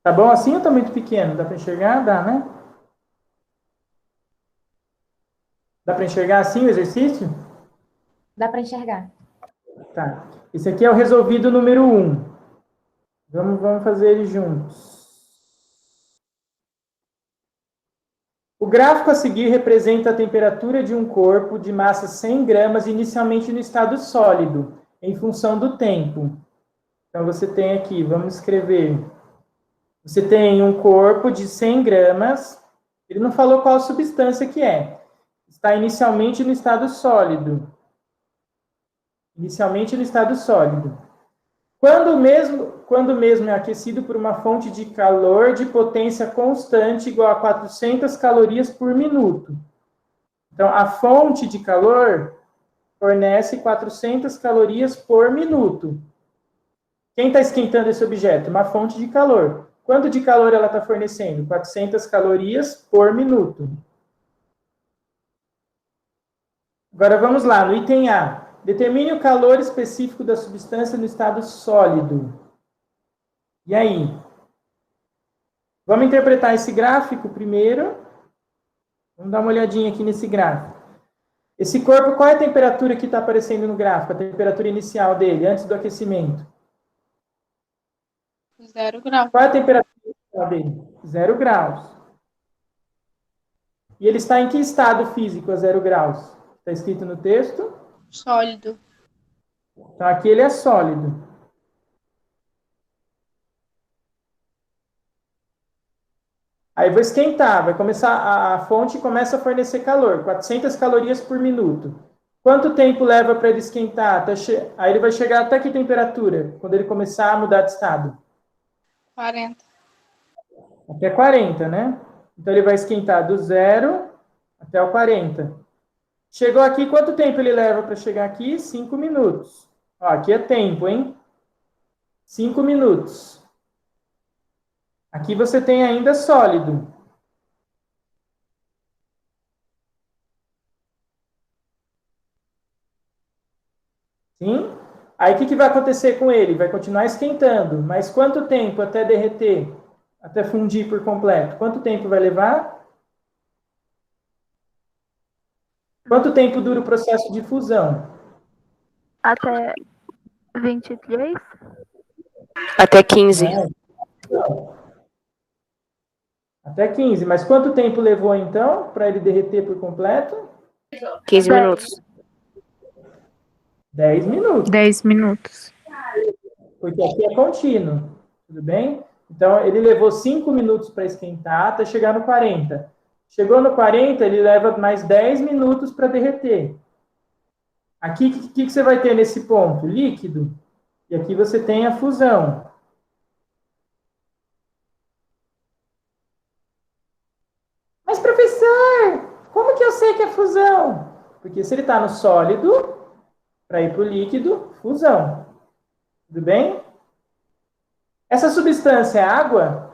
Tá bom assim ou tá muito pequeno? Dá para enxergar? Dá, né? Dá para enxergar assim o exercício? Dá para enxergar. Tá. Esse aqui é o resolvido número 1. Vamos fazer ele juntos. O gráfico a seguir representa a temperatura de um corpo de massa 100 gramas inicialmente no estado sólido, em função do tempo. Então, você tem aqui, vamos escrever. Você tem um corpo de 100 gramas, ele não falou qual substância que é. Está inicialmente no estado sólido. Inicialmente no estado sólido. Quando mesmo é aquecido por uma fonte de calor de potência constante igual a 400 calorias por minuto. Então, a fonte de calor fornece 400 calorias por minuto. Quem está esquentando esse objeto? Uma fonte de calor. Quanto de calor ela está fornecendo? 400 calorias por minuto. Agora vamos lá, no item A. Determine o calor específico da substância no estado sólido. E aí? Vamos interpretar esse gráfico primeiro. Vamos dar uma olhadinha aqui nesse gráfico. Esse corpo, qual é a temperatura que está aparecendo no gráfico? A temperatura inicial dele, antes do aquecimento? 0 graus. Qual é a temperatura inicial dele? 0 graus. E ele está em que estado físico a 0 graus? Está escrito no texto? Sólido. Então, aqui ele é sólido. Aí vou esquentar, vai começar, a fonte começa a fornecer calor, 400 calorias por minuto. Quanto tempo leva para ele esquentar? Aí ele vai chegar até que temperatura? Quando ele começar a mudar de estado? 40. Até 40, né? Então ele vai esquentar do 0 até o 40. Chegou aqui, quanto tempo ele leva para chegar aqui? 5 minutos. Ó, aqui é tempo, hein? 5 minutos. Aqui você tem ainda sólido. Sim? Aí o que vai acontecer com ele? Vai continuar esquentando. Mas quanto tempo até derreter? Até fundir por completo? Quanto tempo vai levar? Quanto tempo dura o processo de fusão? Até 23? Até 15. Até 15. Mas quanto tempo levou, então, para ele derreter por completo? 15 minutos. 10 minutos. 10 minutos. Porque aqui é contínuo. Tudo bem? Então, ele levou 5 minutos para esquentar até chegar no 40. Chegou no 40, ele leva mais 10 minutos para derreter. Aqui, o que você vai ter nesse ponto? Líquido. E aqui você tem a fusão. Mas, professor, como que eu sei que é fusão? Porque se ele está no sólido, para ir para o líquido, fusão. Tudo bem? Essa substância é água?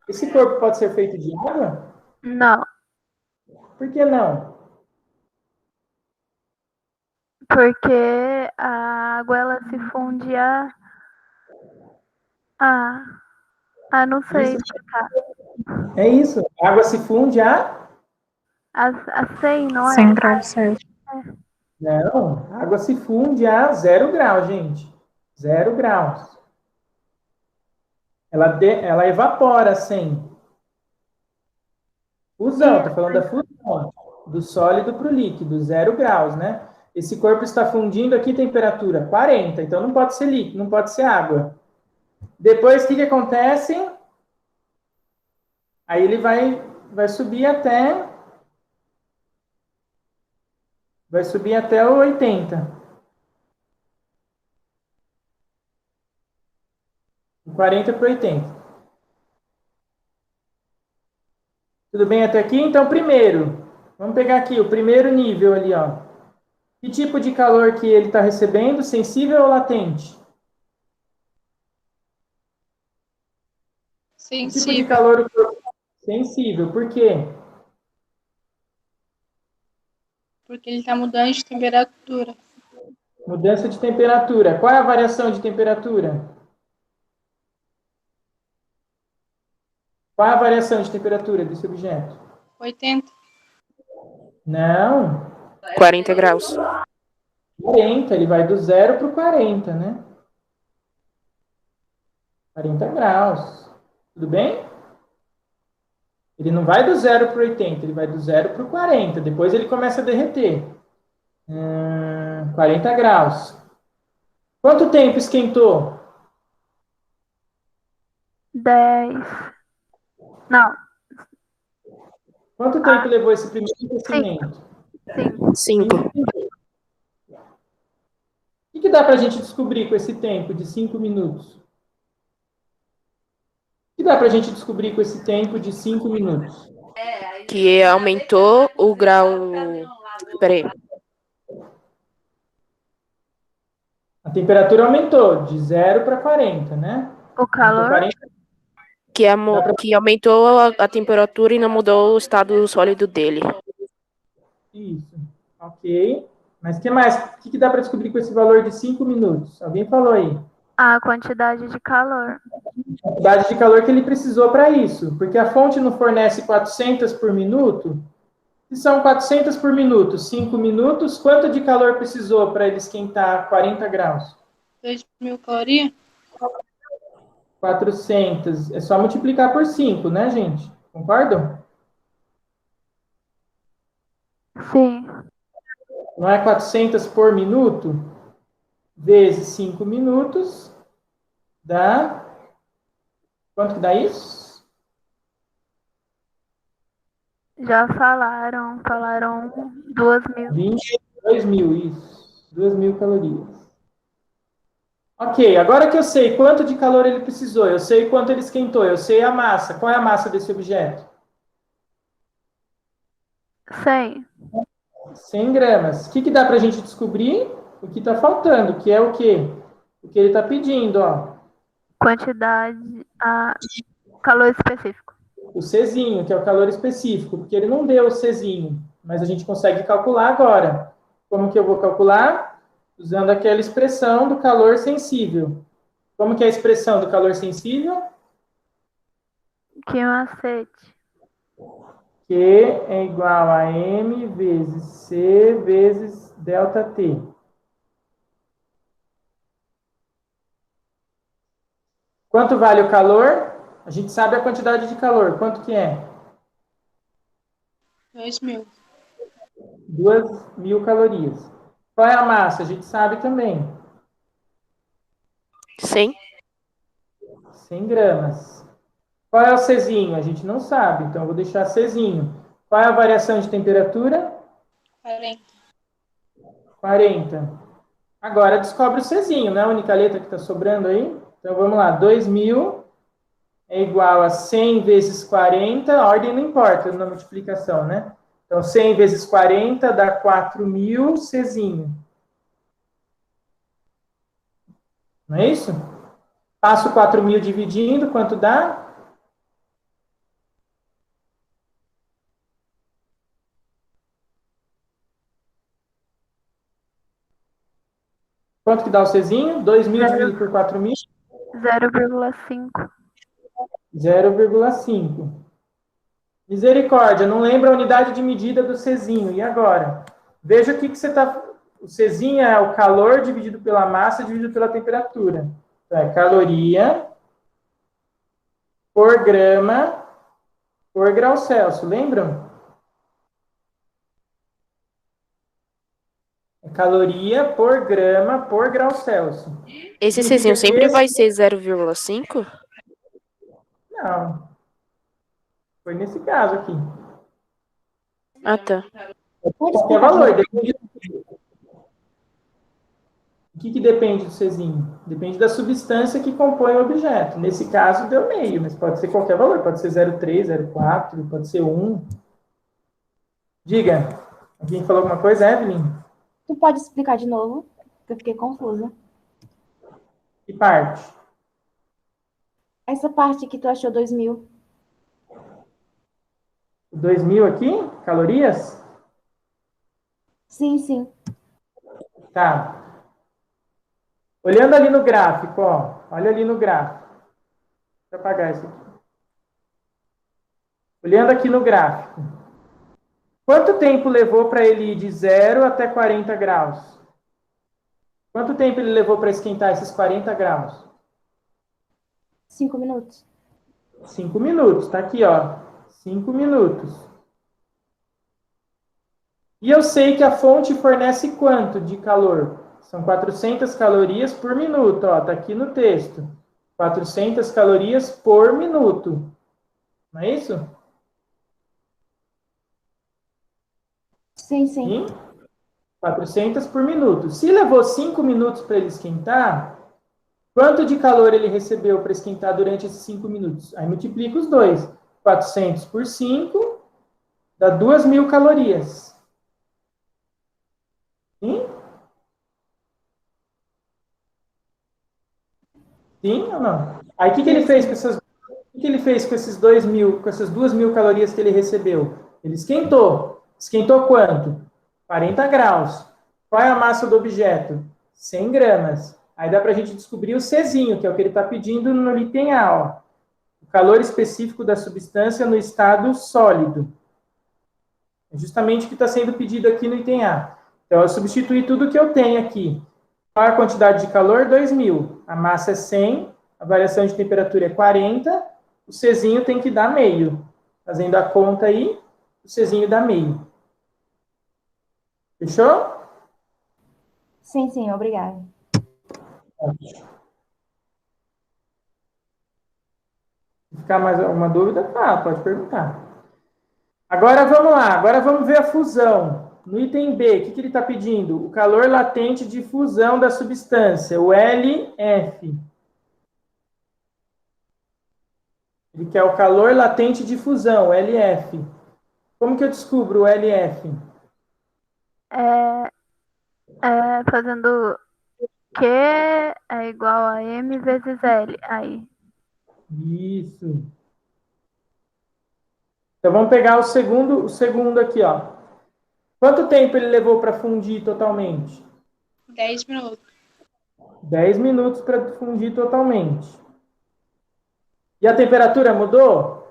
Esse corpo pode ser feito de água? Não, Por que não? porque a água ela se funde não sei Isso. explicar. É isso. A água se funde A 100, não é? 100 graus Celsius. Não, a água se funde a 0 graus, gente. 0 graus. Ela evapora 100. Fusão, estou falando da fusão. Do sólido para o líquido, 0 graus, né? Esse corpo está fundindo aqui temperatura 40, então não pode ser líquido, não pode ser água. Depois, o que acontece? Aí ele vai subir até... Vai subir até o 80. 40 para 80. Tudo bem até aqui? Então, primeiro, vamos pegar aqui o primeiro nível ali, ó. Que tipo de calor que ele está recebendo? Sensível ou latente? Que tipo de Sensível. calor o corpo? Sensível. Por quê? Porque ele está mudando de temperatura. Mudança de temperatura. Qual é a variação de temperatura? Qual é a variação de temperatura desse objeto? 80. Não. 40 graus. 40. Ele vai do 0 para o 40, né? 40 graus. Tudo bem? Ele não vai do 0 para o 80, ele vai do 0 para o 40. Depois ele começa a derreter. 40 graus. Quanto tempo esquentou? 10. Não, Quanto tempo levou esse primeiro aquecimento? 5. 5. O que dá para a gente descobrir com esse tempo de 5 minutos? O que dá para a gente descobrir com esse tempo de 5 minutos? Que aumentou o grau. Peraí. A temperatura aumentou de 0 para 40, né? O calor? 40, Que aumentou a temperatura e não mudou o estado sólido dele. isso. Ok. Mas o que mais? O que dá para descobrir com esse valor de 5 minutos? Alguém falou aí. A quantidade de calor. A quantidade de calor que ele precisou para isso. Porque a fonte não fornece 400 por minuto. Se são 400 por minuto, 5 minutos, quanto de calor precisou para ele esquentar 40 graus? 2.000 calorias? 400. É só multiplicar por 5, né, gente? Concordam? Sim. Não é 400 por minuto? Vezes 5 minutos, dá... Quanto que dá isso? Já falaram 2.000. 22 2.000, isso. 2.000 calorias. Ok, agora que eu sei quanto de calor ele precisou, eu sei quanto ele esquentou, eu sei a massa. Qual é a massa desse objeto? 100. 100 gramas. O que dá para a gente descobrir? O que está faltando, que é o quê? O que ele está pedindo, ó. Quantidade, calor específico. O Czinho, que é o calor específico, porque ele não deu o Czinho, mas a gente consegue calcular agora. Como que eu vou calcular? Usando aquela expressão do calor sensível. Como que é a expressão do calor sensível? Que macete. Q é igual a M vezes C vezes delta T. Quanto vale o calor? A gente sabe a quantidade de calor. Quanto que é? 2.000. 2.000 calorias. Qual é a massa? A gente sabe também. 100. 100 gramas. Qual é o Czinho? A gente não sabe, então eu vou deixar Czinho. Qual é a variação de temperatura? 40. 40. Agora descobre o Czinho, né? A única letra que está sobrando aí. Então vamos lá, 2.000 é igual a 100 vezes 40, a ordem não importa na multiplicação, né? Então 100 vezes 40 dá 4.000 Czinho. Não é isso? Passo 4.000 dividindo, quanto dá? Quanto que dá o Czinho? 2.000 dividido por 4.000? 0,5. 0,5. Misericórdia, não lembra a unidade de medida do Czinho. E agora? Veja o que você está... O Czinho é o calor dividido pela massa dividido pela temperatura. Então, é caloria por grama por grau Celsius. Lembram? É caloria por grama por grau Celsius. Esse Czinho sempre vai ser 0,5? Não. Foi nesse caso aqui. Ah, tá. Pode Qualquer explicar de valor. novo? Depende... O que depende do Czinho? Depende da substância que compõe o objeto. Nesse caso, deu meio, mas pode ser qualquer valor. Pode ser 0,3, 0,4, pode ser 1. Diga. Alguém falou alguma coisa, Evelyn? Tu pode explicar de novo? Porque eu fiquei confusa. Que parte? Essa parte que tu achou 2.000. 2.000 aqui? Calorias? Sim, sim. Tá. Olhando ali no gráfico, ó. Olha ali no gráfico. Deixa eu apagar isso aqui. Olhando aqui no gráfico. Quanto tempo levou para ele ir de 0 até 40 graus? Quanto tempo ele levou para esquentar esses 40 graus? 5 minutos. 5 minutos. Tá aqui, ó. 5 minutos. E eu sei que a fonte fornece quanto de calor? São 400 calorias por minuto, ó. Tá aqui no texto. 400 calorias por minuto. Não é isso? Sim, sim. 400 por minuto. Se levou 5 minutos para ele esquentar, quanto de calor ele recebeu para esquentar durante esses 5 minutos? Aí multiplica os dois. 400 por 5 dá 2.000 calorias. Sim? Sim ou não? Aí o que ele fez com essas... O que ele fez com esses 2.000, com essas 2.000 calorias que ele recebeu? Ele esquentou. Esquentou quanto? 40 graus. Qual é a massa do objeto? 100 gramas. Aí dá para a gente descobrir o Czinho, que é o que ele está pedindo no item A. Ó. O calor específico da substância no estado sólido. É justamente o que está sendo pedido aqui no item A. Então, eu substituí tudo que eu tenho aqui. Qual é a quantidade de calor? 2.000. A massa é 100, a variação de temperatura é 40, o Czinho tem que dar meio. Fazendo a conta aí, o Czinho dá meio. Fechou? Sim, sim, obrigada. Se ficar mais alguma dúvida, pode perguntar. Agora vamos lá, agora vamos ver a fusão. no item B, o que ele está pedindo? O calor latente de fusão da substância, o LF. Ele quer o calor latente de fusão, o LF. Como que eu descubro o LF? Fazendo Q é igual a M vezes L. Aí. Isso. Então vamos pegar o segundo aqui, ó. Quanto tempo ele levou para fundir totalmente? 10 minutos. 10 minutos para fundir totalmente. E a temperatura mudou?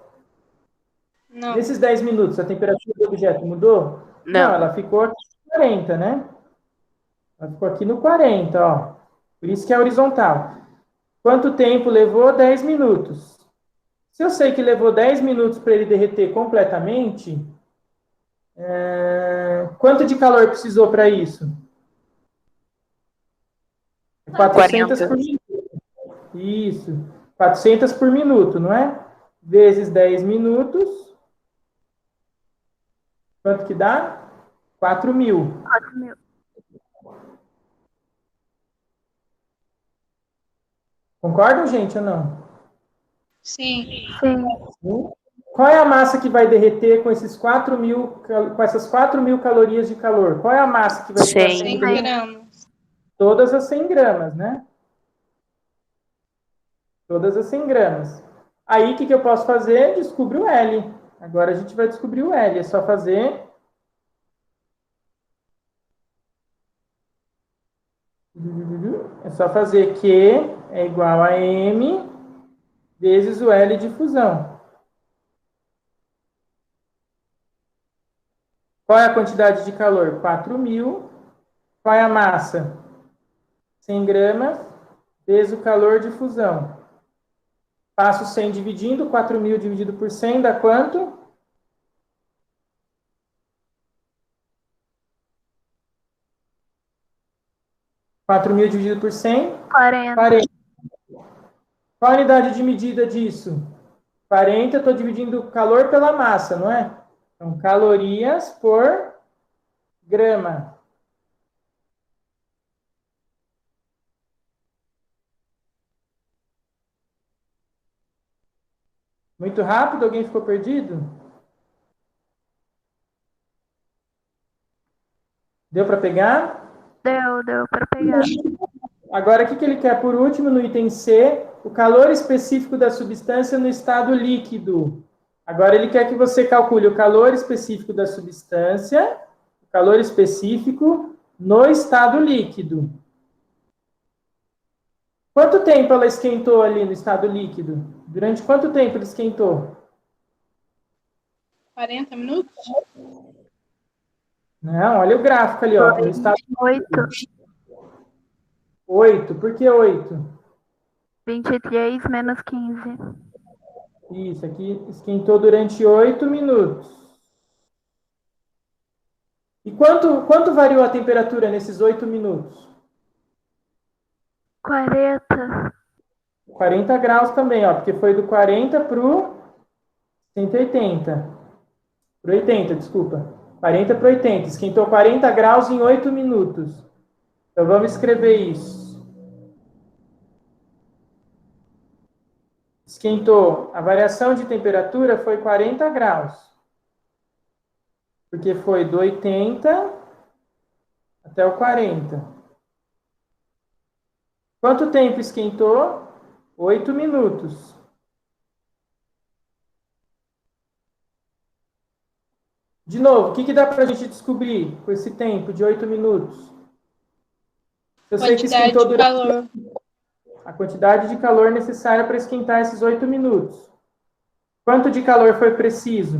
Não. Nesses 10 minutos, a temperatura do objeto mudou? Não. Ela ficou aqui no 40, né? Ela ficou aqui no 40, ó. Por isso que é horizontal. Quanto tempo levou? 10 minutos. Se eu sei que levou 10 minutos para ele derreter completamente, quanto de calor precisou para isso? 400 40. por minuto. Isso. 400 por minuto, não é? Vezes 10 minutos. Quanto que dá? 4.000. 4.000. Concordam, gente, ou não? Sim. Sim. Qual é a massa que vai derreter com esses 4.000, com essas 4.000 calorias de calor? Qual é a massa que vai ficar 100. sendo 100 derretida? gramas. Todas as 100 gramas, né? Todas as 100 gramas. Aí, o que eu posso fazer? Descubro o L. Agora a gente vai descobrir o L. É só fazer... Q é igual a M vezes o L de fusão. Qual é a quantidade de calor? 4.000. Qual é a massa? 100 gramas vezes o calor de fusão. Passo 100 dividindo, 4.000 dividido por 100 dá quanto? Quatro mil dividido por 100? 40. 40. Qual a unidade de medida disso? 40, estou dividindo calor pela massa, não é? Então, calorias por grama. Muito rápido? Alguém ficou perdido? Deu para pegar? Deu para pegar. Agora, o que ele quer por último no item C? O calor específico da substância no estado líquido. Agora, ele quer que você calcule o calor específico da substância, o calor específico no estado líquido. Quanto tempo ela esquentou ali no estado líquido? Durante quanto tempo ele esquentou? 40 minutos? Não, olha o gráfico ali, ó. No estado 8. 8. Por que 8? 23 menos 15. Isso, aqui esquentou durante 8 minutos. E quanto variou a temperatura nesses 8 minutos? 40. 40 graus também, ó, porque foi do 40 para o 180. Para 80, desculpa. 40 para 80. Esquentou 40 graus em 8 minutos. Então, vamos escrever isso. Esquentou. A variação de temperatura foi 40 graus. Porque foi do 80 até o 40. Quanto tempo esquentou? 8 minutos. De novo, o que dá para a gente descobrir com esse tempo de 8 minutos? Eu sei que esquentou durante calor. a quantidade de calor necessária para esquentar esses 8 minutos. Quanto de calor foi preciso?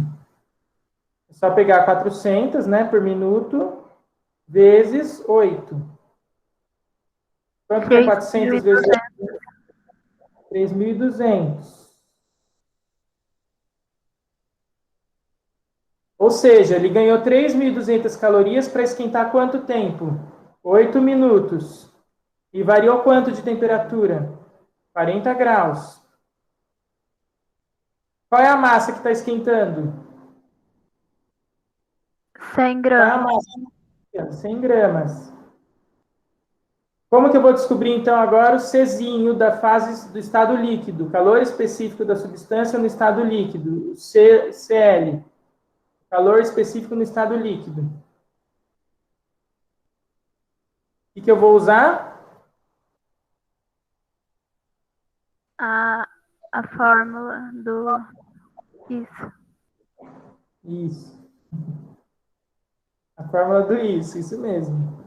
É só pegar 400, né, por minuto, vezes 8. Quanto que é 400 vezes 8? 3.200. Ou seja, ele ganhou 3.200 calorias para esquentar quanto tempo? 8 minutos. E variou quanto de temperatura? 40 graus. Qual é a massa que está esquentando? 100 Qual é a gramas. massa? 100 gramas. Como que eu vou descobrir, então, agora o Czinho da fase do estado líquido? Calor específico da substância no estado líquido. O Cl. Calor específico no estado líquido. O que eu vou usar? A fórmula do... Isso. Isso. A fórmula do isso mesmo.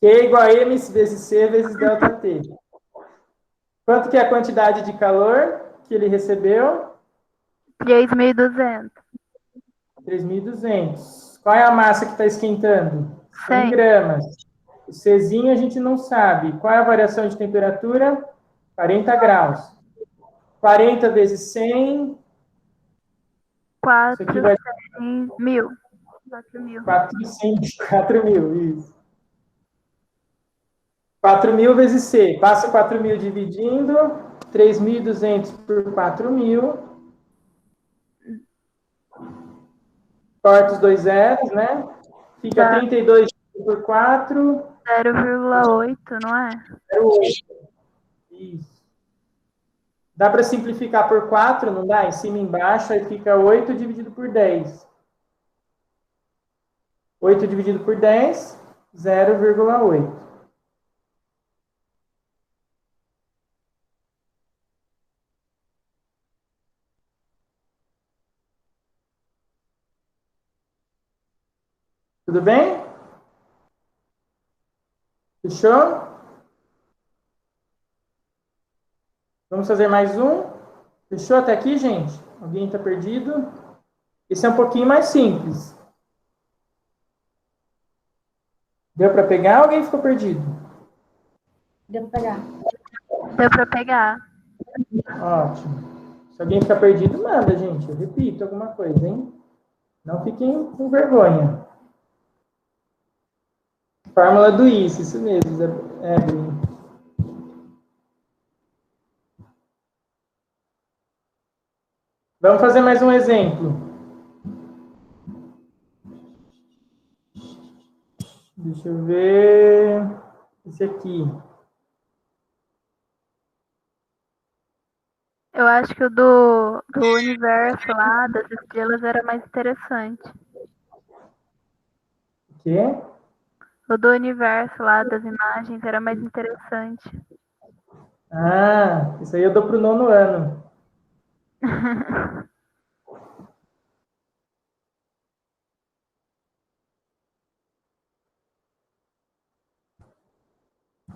Q é igual a M vezes C vezes ΔT. Quanto que é a quantidade de calor que ele recebeu? 3.200. 3.200. Qual é a massa que está esquentando? 100 100. gramas. O Czinho a gente não sabe. Qual é a variação de temperatura? 40 graus. 40 vezes 100... Isso aqui vai 4.000. 4.000. 4.000, isso. 4.000 vezes C. Passa 4.000 dividindo. 3.200 por 4.000. Corta os dois zeros, né? Fica 32 por 4. 0,8, não é? 0,8. Isso. Dá para simplificar por 4, não dá? Em cima e embaixo, aí fica 8 dividido por 10. 8 dividido por 10, 0,8. Tudo bem? Fechou? Vamos fazer mais um. Fechou até aqui, gente? Alguém está perdido? Esse é um pouquinho mais simples. Deu para pegar ou alguém ficou perdido? Deu pra pegar. Deu pra pegar. Ótimo. Se alguém ficar perdido, manda, gente. Eu repito alguma coisa, hein? Não fiquem com vergonha. Fórmula do isso mesmo, Evelyn. Vamos fazer mais um exemplo. Deixa eu ver. Esse aqui. Eu acho que o do universo lá, das estrelas, era mais interessante. O quê? O do universo lá, das imagens, era mais interessante. Ah, isso aí eu dou para o 9º ano.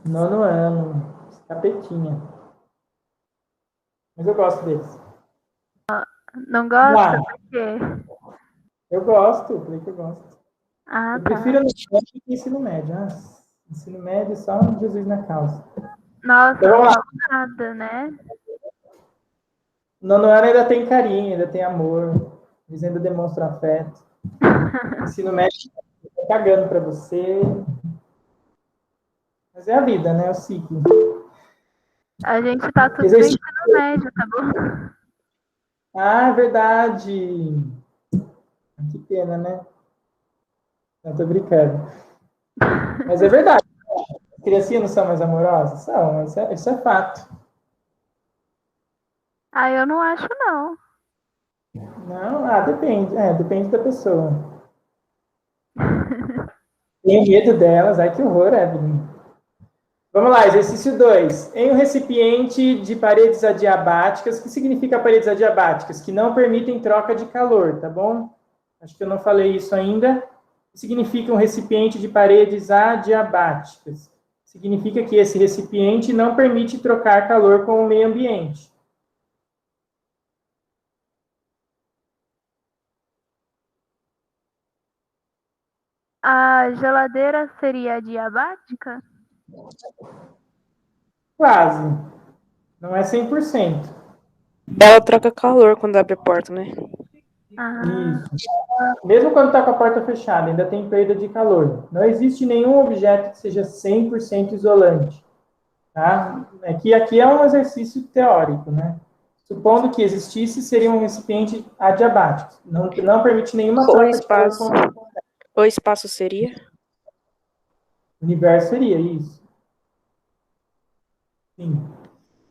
Nono ano. Capetinha. Mas eu gosto deles. Não gosta? Lá. Por quê? Eu gosto, falei que eu gosto. Ah, Eu tá. prefiro no médio que ensino médio. Ah, ensino médio só um Jesus na causa. Nossa, Então, vamos lá. nada, né? Nono ano ainda tem carinho, ainda tem amor. Eles ainda demonstram afeto. Ensino médio tá cagando para você. Mas é a vida, né? É o ciclo. A gente tá tudo no Exercício. ensino médio, tá bom? Ah, é verdade. Que pena, né? Não tô brincando. Mas é verdade. As criancinhas não são mais amorosas? São, isso é fato. Ah, eu não acho, não. Não, depende. Depende da pessoa. Tenho medo delas. Ai, que horror, Evelyn. Vamos lá, exercício 2. Em um recipiente de paredes adiabáticas, o que significa paredes adiabáticas? Que não permitem troca de calor, tá bom? Acho que eu não falei isso ainda. O que significa um recipiente de paredes adiabáticas? Significa que esse recipiente não permite trocar calor com o meio ambiente. A geladeira seria adiabática? Quase. Não é 100%. Ela troca calor quando abre a porta, né? Ah, Isso. Mesmo quando está com a porta fechada, ainda tem perda de calor. Não existe nenhum objeto que seja 100% isolante. Tá? Aqui é um exercício teórico, né? Supondo que existisse, seria um recipiente adiabático. Não permite nenhuma Ou troca de espaço. calor com... O espaço seria? O universo seria isso. Sim.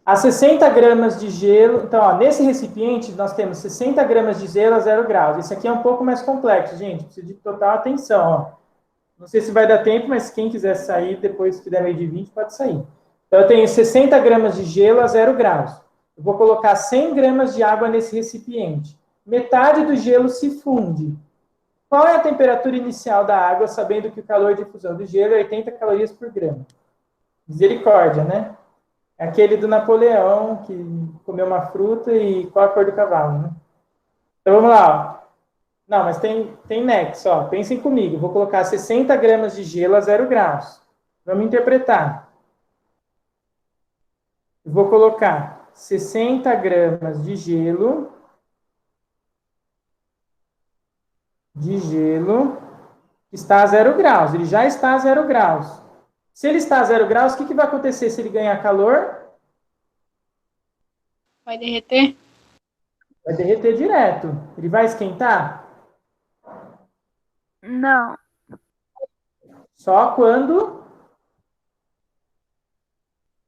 A 60 gramas de gelo. Então, ó, nesse recipiente, nós temos 60 gramas de gelo a 0 graus. Esse aqui é um pouco mais complexo, gente. Precisa de total atenção. Ó. Não sei se vai dar tempo, mas quem quiser sair, depois que der meio de 20, pode sair. Então, eu tenho 60 gramas de gelo a 0 graus. Eu vou colocar 100 gramas de água nesse recipiente. Metade do gelo se funde. Qual é a temperatura inicial da água, sabendo que o calor de fusão do gelo é 80 calorias por grama? Misericórdia, né? É aquele do Napoleão, que comeu uma fruta e qual a cor do cavalo, né? Então, vamos lá. Ó. Não, mas tem nexo, ó. Pensem comigo. Vou colocar 60 gramas de gelo a 0 graus. Vamos interpretar. Vou colocar 60 gramas de gelo que está a 0 graus. Ele já está a 0 graus. Se ele está a 0 graus, o que vai acontecer se ele ganhar calor? Vai derreter? Vai derreter direto. Ele vai esquentar? Não, Só quando?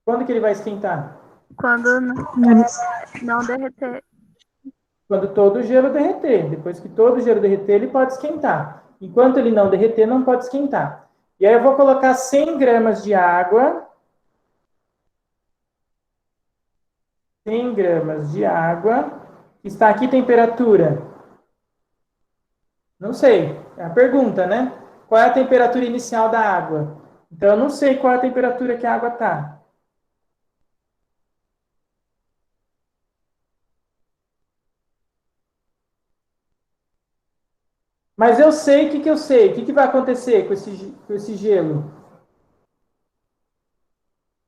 Quando que ele vai esquentar? quando não derreter. Quando todo o gelo derreter. Depois que todo o gelo derreter, ele pode esquentar. Enquanto ele não derreter, não pode esquentar. E aí eu vou colocar 100 gramas de água. 100 gramas de água. Está aqui temperatura? Não sei. É a pergunta, né? Qual é a temperatura inicial da água? Então, eu não sei qual é a temperatura que a água está. Mas eu sei o que eu sei. O que vai acontecer com esse gelo?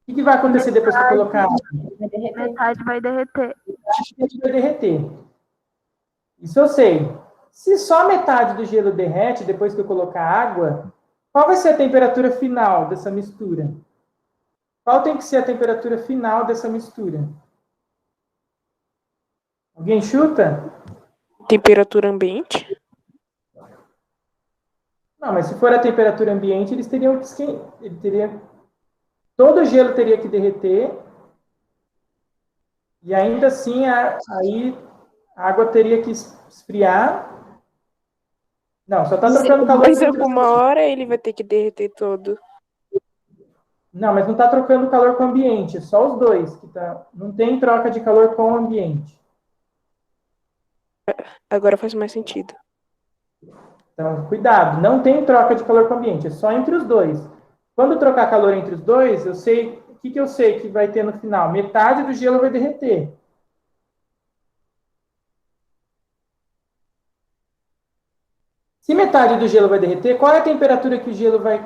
O que vai acontecer depois que eu colocar água? Metade vai derreter. Metade vai derreter. Isso eu sei. Se só metade do gelo derrete depois que eu colocar água, qual vai ser a temperatura final dessa mistura? Qual tem que ser a temperatura final dessa mistura? Alguém chuta? Temperatura ambiente? Não, mas se for a temperatura ambiente, eles teriam que todo o gelo teria que derreter e ainda assim aí a água teria que esfriar. Não, só está trocando calor. Mas alguma hora ele vai ter que derreter todo. Não, mas não está trocando calor com o ambiente, é só os dois que tá. Não tem troca de calor com o ambiente. Agora faz mais sentido. Então, cuidado, não tem troca de calor com o ambiente, é só entre os dois. Quando trocar calor entre os dois, eu sei o que eu sei que vai ter no final. Metade do gelo vai derreter. Se metade do gelo vai derreter, qual é a temperatura que o gelo vai.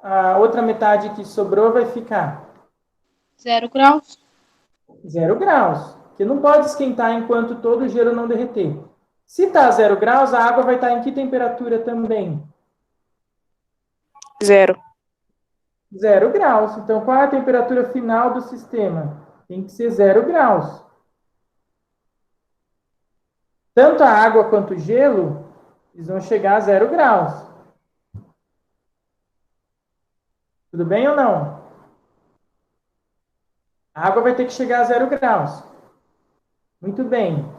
A outra metade que sobrou vai ficar? 0 graus. 0 graus. Porque não pode esquentar enquanto todo o gelo não derreter. Se está a 0 graus, a água vai estar em que temperatura também? 0. 0 graus. Então, qual é a temperatura final do sistema? Tem que ser 0 graus. Tanto a água quanto o gelo, eles vão chegar a 0 graus. Tudo bem ou não? A água vai ter que chegar a 0 graus. Muito bem.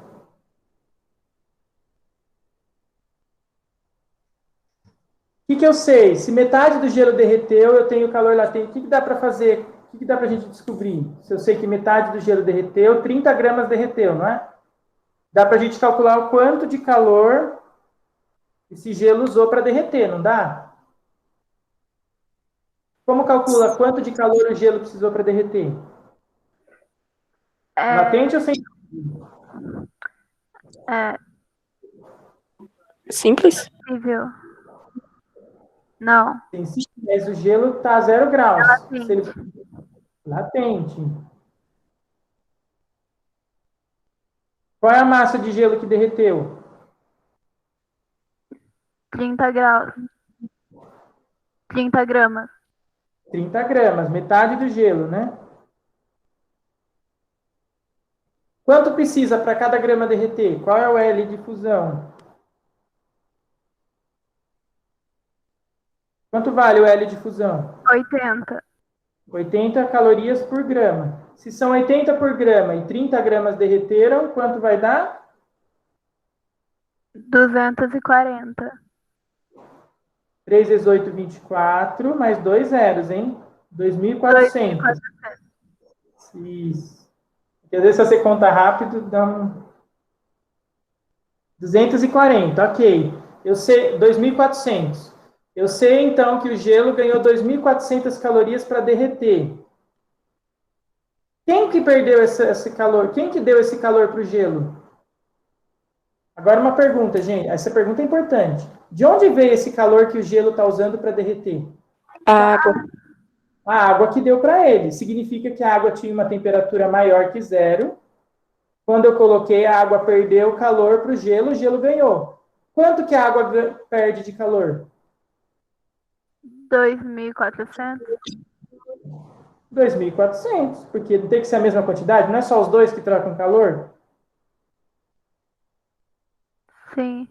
O que eu sei? Se metade do gelo derreteu, eu tenho calor latente. O que dá para fazer? O que dá para a gente descobrir? Se eu sei que metade do gelo derreteu, 30 gramas derreteu, não é? Dá para a gente calcular o quanto de calor esse gelo usou para derreter, não dá? Como calcula quanto de calor o gelo precisou para derreter? Latente ou sem? Simples? Possível. Não. Sensível, mas o gelo está a 0 graus. Latente. Qual é a massa de gelo que derreteu? 30 graus. 30 gramas. 30 gramas, metade do gelo, né? Quanto precisa para cada grama derreter? Qual é o L de fusão? Quanto vale o L de fusão? 80. 80 calorias por grama. Se são 80 por grama e 30 gramas derreteram, quanto vai dar? 240. 3 vezes 8, 24, mais 2 zeros, hein? 2.400. Isso. Porque às vezes, se você conta rápido, dá um... 240, ok. Eu sei, 2.400. Eu sei, então, que o gelo ganhou 2.400 calorias para derreter. Quem que perdeu esse calor? Quem que deu esse calor para o gelo? Agora uma pergunta, gente. Essa pergunta é importante. De onde veio esse calor que o gelo está usando para derreter? A água. A água que deu para ele. Significa que a água tinha uma temperatura maior que zero. Quando eu coloquei, a água perdeu calor para o gelo ganhou. Quanto que a água perde de calor? 2.400. 2.400, porque não tem que ser a mesma quantidade? Não é só os dois que trocam calor? Sim.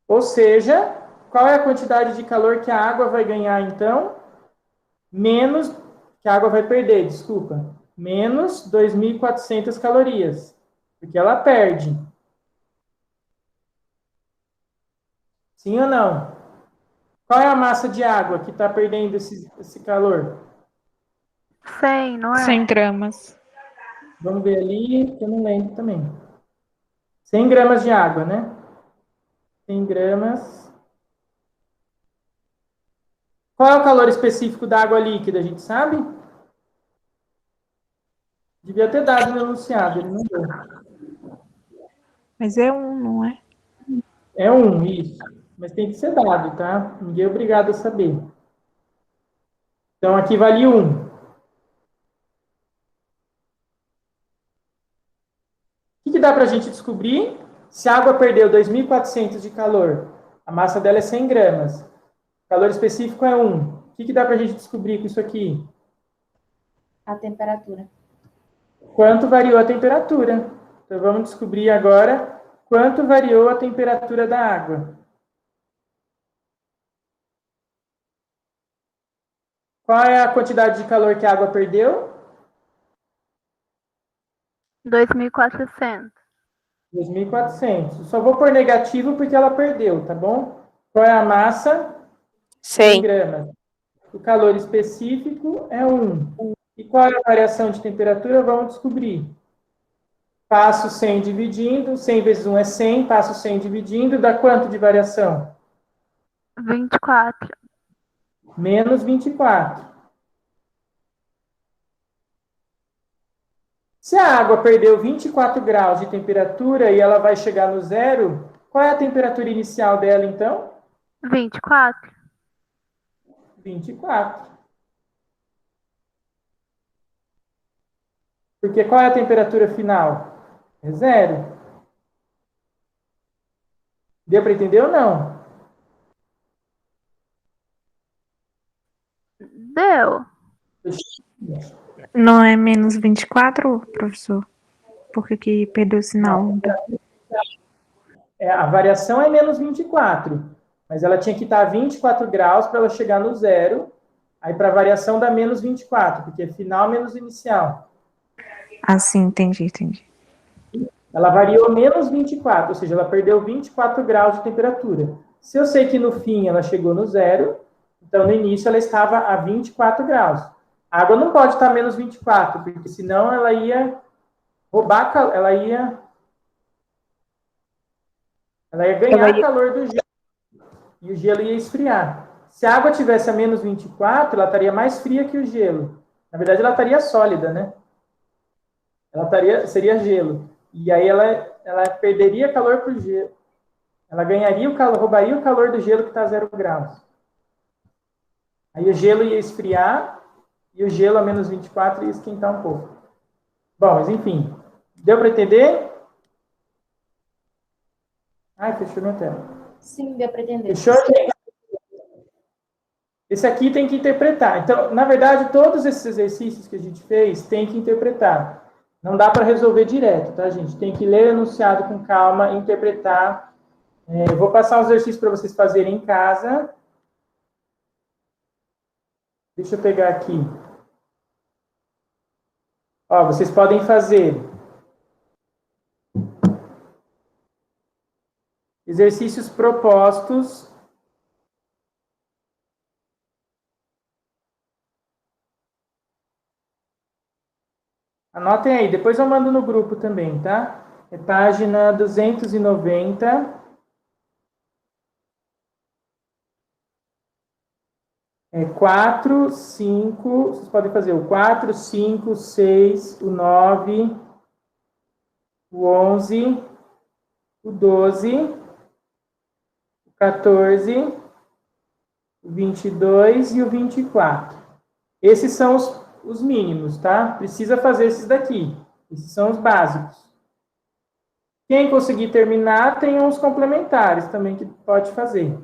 Ou seja, qual é a quantidade de calor que a água vai ganhar, então? Menos, que a água vai perder, desculpa. Menos 2.400 calorias. Porque ela perde. Sim ou não? Qual é a massa de água que está perdendo esse calor? 100, não é? 100 gramas. Vamos ver ali, que eu não lembro também. 100 gramas de água, né? 100 gramas. Qual é o calor específico da água líquida, a gente sabe? Devia ter dado no enunciado, ele não deu. Mas é 1, não é? É 1, isso. Mas tem que ser dado, tá? Ninguém é obrigado a saber. Então, aqui vale 1. O que dá para a gente descobrir? Se a água perdeu 2.400 de calor, a massa dela é 100 gramas. O calor específico é 1. O que dá para a gente descobrir com isso aqui? A temperatura. Quanto variou a temperatura? Então, vamos descobrir agora quanto variou a temperatura da água. Qual é a quantidade de calor que a água perdeu? 2.400. 2.400. Só vou pôr negativo porque ela perdeu, tá bom? Qual é a massa? 100 gramas. O calor específico é 1. E qual é a variação de temperatura? Vamos descobrir. Passo 100 dividindo. 100 vezes 1 é 100. Passo 100 dividindo. Dá quanto de variação? 24. Menos 24. Se a água perdeu 24 graus de temperatura e ela vai chegar no zero, qual é a temperatura inicial dela, então? 24. 24. Porque qual é a temperatura final? É zero. Deu para entender ou não? Deu. Não é menos 24, professor? Porque que perdeu o sinal. A variação é menos 24. Mas ela tinha que estar a 24 graus para ela chegar no zero. Aí para a variação dá menos 24, porque é final menos inicial. Ah, sim, entendi. Ela variou menos 24, ou seja, ela perdeu 24 graus de temperatura. Se eu sei que no fim ela chegou no zero, então no início ela estava a 24 graus. A água não pode estar menos 24, porque senão ela ia roubar, ela ia ganhar calor do gelo. E o gelo ia esfriar. Se a água tivesse a menos 24, ela estaria mais fria que o gelo. Na verdade, ela estaria sólida, né? Seria gelo. E aí ela perderia calor para o gelo. Ela ganharia o calor, roubaria o calor do gelo que está a 0 graus. Aí o gelo ia esfriar e o gelo a menos 24 ia esquentar um pouco. Bom, mas enfim. Deu para entender? Ai, fechou minha tela. Sim, deu para entender. Fechou, gente? Esse aqui tem que interpretar. Então, na verdade, todos esses exercícios que a gente fez tem que interpretar. Não dá para resolver direto, tá, gente? Tem que ler o enunciado com calma, interpretar. Eu vou passar os exercícios para vocês fazerem em casa. Deixa eu pegar aqui. Ó, vocês podem fazer exercícios propostos. Anotem aí, depois eu mando no grupo também, tá? É página 290. 4, 5, vocês podem fazer o 4, 5, 6, o 9, o 11, o 12, o 14, o 22 e o 24. Esses são os mínimos, tá? Precisa fazer esses daqui. Esses são os básicos. Quem conseguir terminar, tem uns complementares também que pode fazer.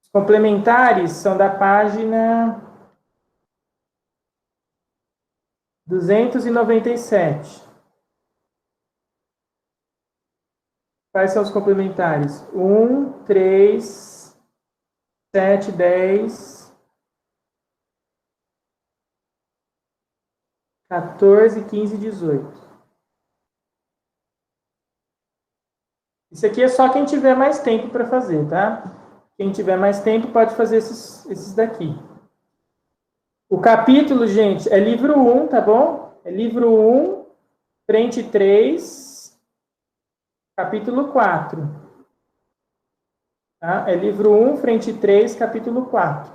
Os complementares são da página 297. Quais são os complementares? 1, 3, 7, 10, 14, 15 e 18. Isso aqui é só quem tiver mais tempo para fazer, tá? Quem tiver mais tempo pode fazer esses daqui. O capítulo, gente, é livro 1, tá bom? É livro 1, frente 3, capítulo 4. Tá? É livro 1, frente 3, capítulo 4.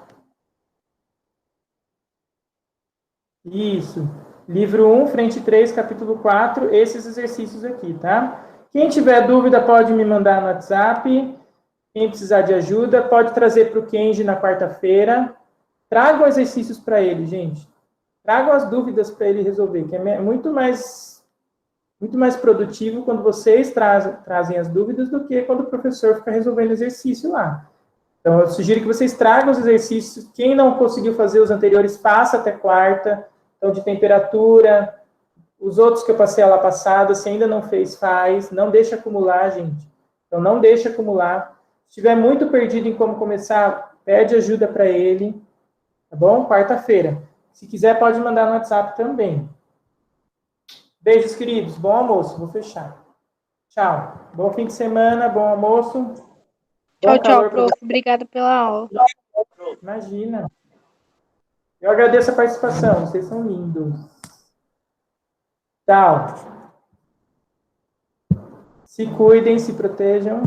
Isso. Livro 1, frente 3, capítulo 4, esses exercícios aqui, tá? Quem tiver dúvida pode me mandar no WhatsApp. Quem precisar de ajuda, pode trazer para o Kenji na quarta-feira. Tragam exercícios para ele, gente. Tragam as dúvidas para ele resolver, que é muito mais produtivo quando vocês trazem as dúvidas do que quando o professor fica resolvendo exercício lá. Então, eu sugiro que vocês tragam os exercícios. Quem não conseguiu fazer os anteriores, faça até quarta. Então, de temperatura. Os outros que eu passei a aula passada, se ainda não fez, faz. Não deixa acumular, gente. Então, não deixa acumular. Se estiver muito perdido em como começar, pede ajuda para ele. Tá bom? Quarta-feira. Se quiser, pode mandar no WhatsApp também. Beijos, queridos. Bom almoço. Vou fechar. Tchau. Bom fim de semana, bom almoço. Tchau, tchau, prof. Obrigada pela aula. Imagina. Eu agradeço a participação. Vocês são lindos. Tchau. Se cuidem, se protejam.